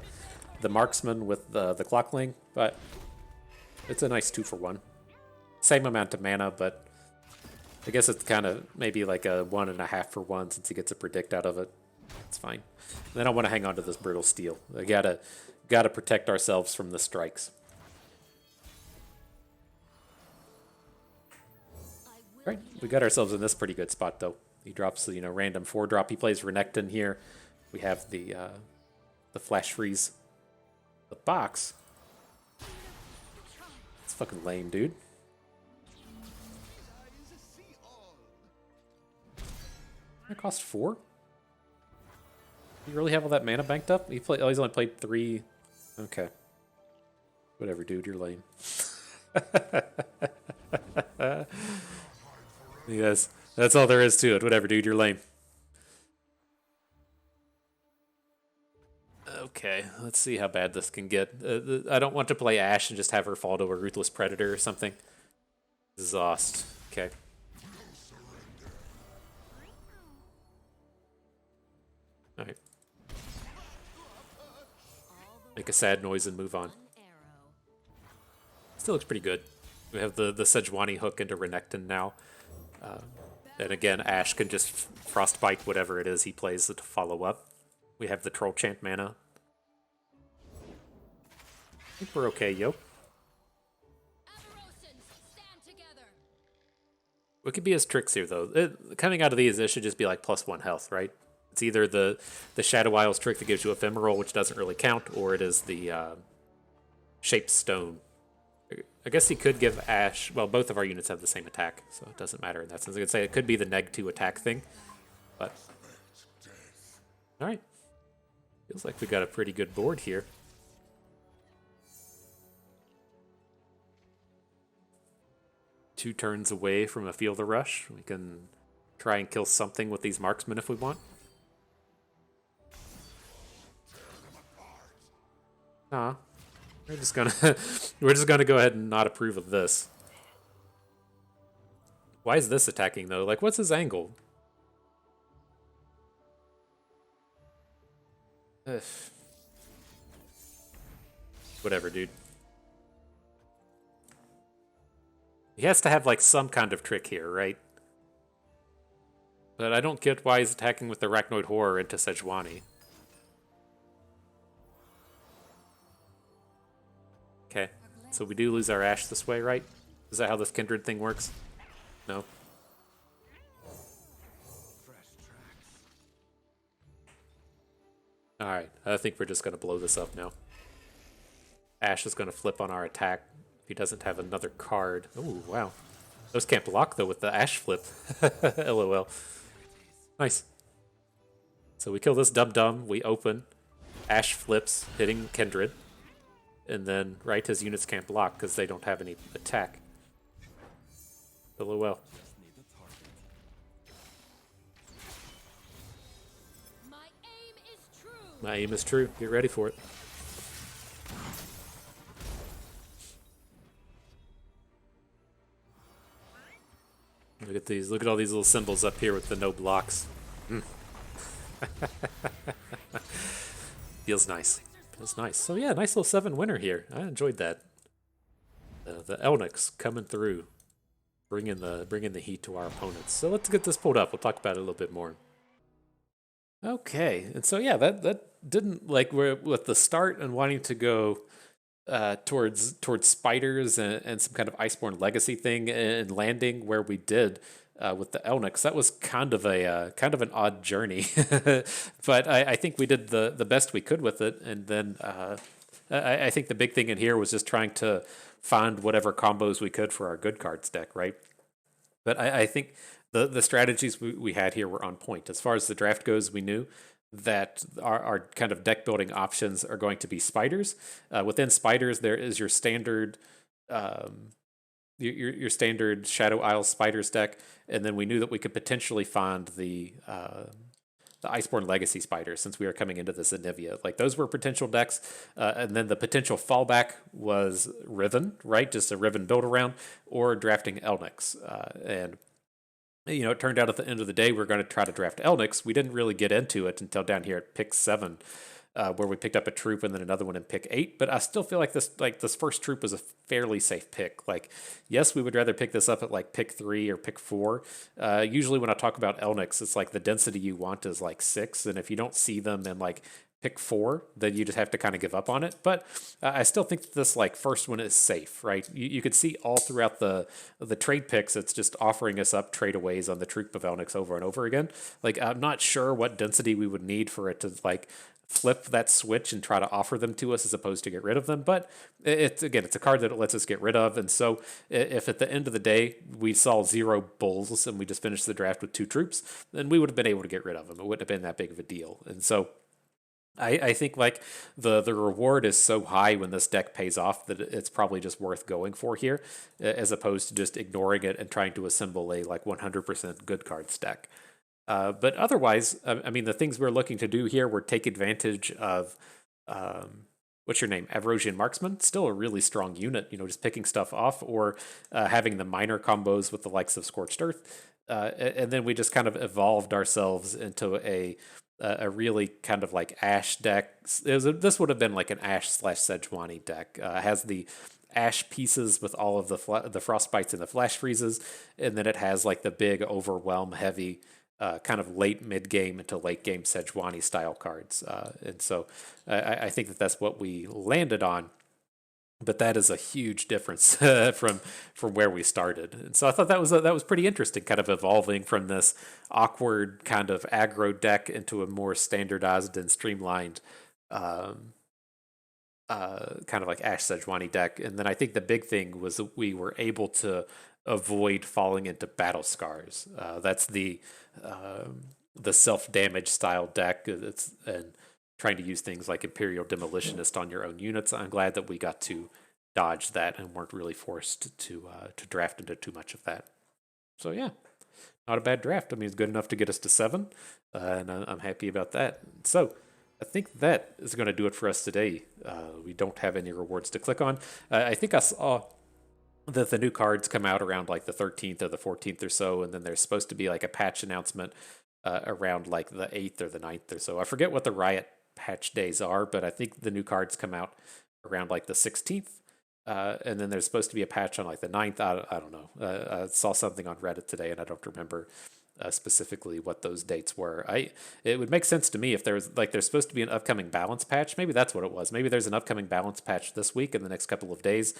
marksman with the clockling, but it's a nice 2-for-1. Same amount of mana, but I guess it's kind of maybe like a 1.5-for-1 since he gets a predict out of it. It's fine. Then I want to hang on to this Brutal Steel. I gotta protect ourselves from the strikes. Right, we got ourselves in this pretty good spot though. He drops, random 4-drop. He plays Renekton here. We have the Flash Freeze. The box. It's fucking lame, dude. That cost 4? Do you really have all that mana banked up? He's only played 3. Okay. Whatever, dude. You're lame. Yes, that's all there is to it. Whatever, dude. You're lame. Okay, let's see how bad this can get. I don't want to play Ashe and just have her fall to a Ruthless Predator or something. Exhaust. Okay. Alright. Make a sad noise and move on. Still looks pretty good. We have the Sejuani hook into Renekton now. And again, Ashe can just Frostbite whatever it is he plays to follow up. We have the Troll Chant mana. I think we're okay, yo. What could be his tricks here, though? Coming out of these, it should just be like +1 health, right? It's either the Shadow Isles trick that gives you Ephemeral, which doesn't really count, or it is the Shaped Stone. I guess he could give Ashe... Well, both of our units have the same attack, so it doesn't matter in that sense. I could say it could be the -2 attack thing, but... Alright. Feels like we got a pretty good board here. Two turns away from a Field of Rush. We can try and kill something with these marksmen if we want. Nah. We're just gonna go ahead and not approve of this. Why is this attacking though? Like, what's his angle? Ugh. Whatever, dude. He has to have like some kind of trick here, right? But I don't get why he's attacking with the Arachnoid Horror into Sejuani. Okay, so we do lose our Ashe this way, right? Is that how this Kindred thing works? No? Alright, I think we're just going to blow this up now. Ashe is going to flip on our attack if he doesn't have another card. Oh, wow. Those can't block, though, with the Ashe flip. LOL. Nice. So we kill this Dum-Dum, we open. Ashe flips, hitting Kindred. And then, right, his units can't block because they don't have any attack. LOL. My aim is true. Get ready for it. Look at these. Look at all these little symbols up here with the no blocks. Mm. Feels nice. Feels nice. So yeah, nice little 7 winner here. I enjoyed that. The Elnuks coming through, bringing the heat to our opponents. So let's get this pulled up. We'll talk about it a little bit more. Okay, and so yeah, that didn't, like, we're with the start and wanting to go towards spiders and some kind of Iceborne Legacy thing and landing where we did with the Elnuks. That was kind of an odd journey, but I think we did the best we could with it. And then I think the big thing in here was just trying to find whatever combos we could for our good cards deck, right? But I think the strategies we had here were on point. As far as the draft goes, we knew that our kind of deck building options are going to be spiders. Within spiders, there is your standard your standard Shadow Isle Spiders deck, and then we knew that we could potentially find the Iceborne Legacy Spiders since we were coming into this Anivia. Like those were potential decks, and then the potential fallback was Riven, right? Just a Riven build around, or drafting Elnuks, and it turned out at the end of the day we are going to try to draft Elnuks. We didn't really get into it until down here at pick 7, where we picked up a troop and then another one in pick 8. But I still feel like this first troop was a fairly safe pick. Like, yes, we would rather pick this up at like pick 3 or pick 4. Usually when I talk about Elnuks, it's like the density you want is like 6, and if you don't see them in like pick 4, then you just have to kind of give up on it. But I still think that this like first one is safe, right? You could see all throughout the trade picks, it's just offering us up tradeaways on the Troop of Elnuks over and over again. Like I'm not sure what density we would need for it to like flip that switch and try to offer them to us as opposed to get rid of them. But it's a card that it lets us get rid of. And so if at the end of the day we saw 0 bulls and we just finished the draft with 2 troops, then we would have been able to get rid of them. It wouldn't have been that big of a deal. And so I think like the reward is so high when this deck pays off that it's probably just worth going for here, as opposed to just ignoring it and trying to assemble a like 100% good cards deck. But otherwise, I mean, the things we're looking to do here were take advantage of, what's your name, Avrosian Marksman, still a really strong unit, just picking stuff off, or having the minor combos with the likes of Scorched Earth. And then we just kind of evolved ourselves into a really kind of like Ash deck. This would have been like an Ash / Sejuani deck. Has the Ash pieces with all of the frostbites and the flash freezes, and then it has like the big overwhelm heavy kind of late mid game into late game Sejuani style cards. And so I think that that's what we landed on. But that is a huge difference from where we started, and so I thought that was pretty interesting, kind of evolving from this awkward kind of aggro deck into a more standardized and streamlined, kind of like Ash Sejuani deck. And then I think the big thing was that we were able to avoid falling into battle scars. That's the self damage style deck. And trying to use things like Imperial Demolitionist on your own units. I'm glad that we got to dodge that and weren't really forced to draft into too much of that. So yeah, not a bad draft. I mean, it's good enough to get us to 7, and I'm happy about that. So I think that is going to do it for us today. We don't have any rewards to click on. I think I saw that the new cards come out around like the 13th or the 14th or so, and then there's supposed to be like a patch announcement around like the 8th or the 9th or so. I forget what the Riot patch days are, but I think the new cards come out around like the 16th. And then there's supposed to be a patch on like the 9th. I don't know. I saw something on Reddit today and I don't remember specifically what those dates were. It would make sense to me if there's supposed to be an upcoming balance patch. Maybe that's what it was. Maybe there's an upcoming balance patch this week in the next couple of days,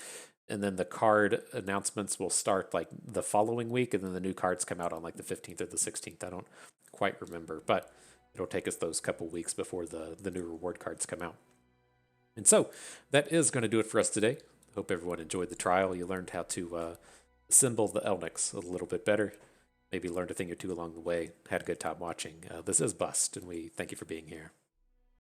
and then the card announcements will start like the following week, and then the new cards come out on like the 15th or the 16th. I don't quite remember, but it'll take us those couple weeks before the new reward cards come out. And so that is going to do it for us today. Hope everyone enjoyed the trial. You learned how to assemble the Elnuks a little bit better. Maybe learned a thing or two along the way. Had a good time watching. This is Bust, and we thank you for being here.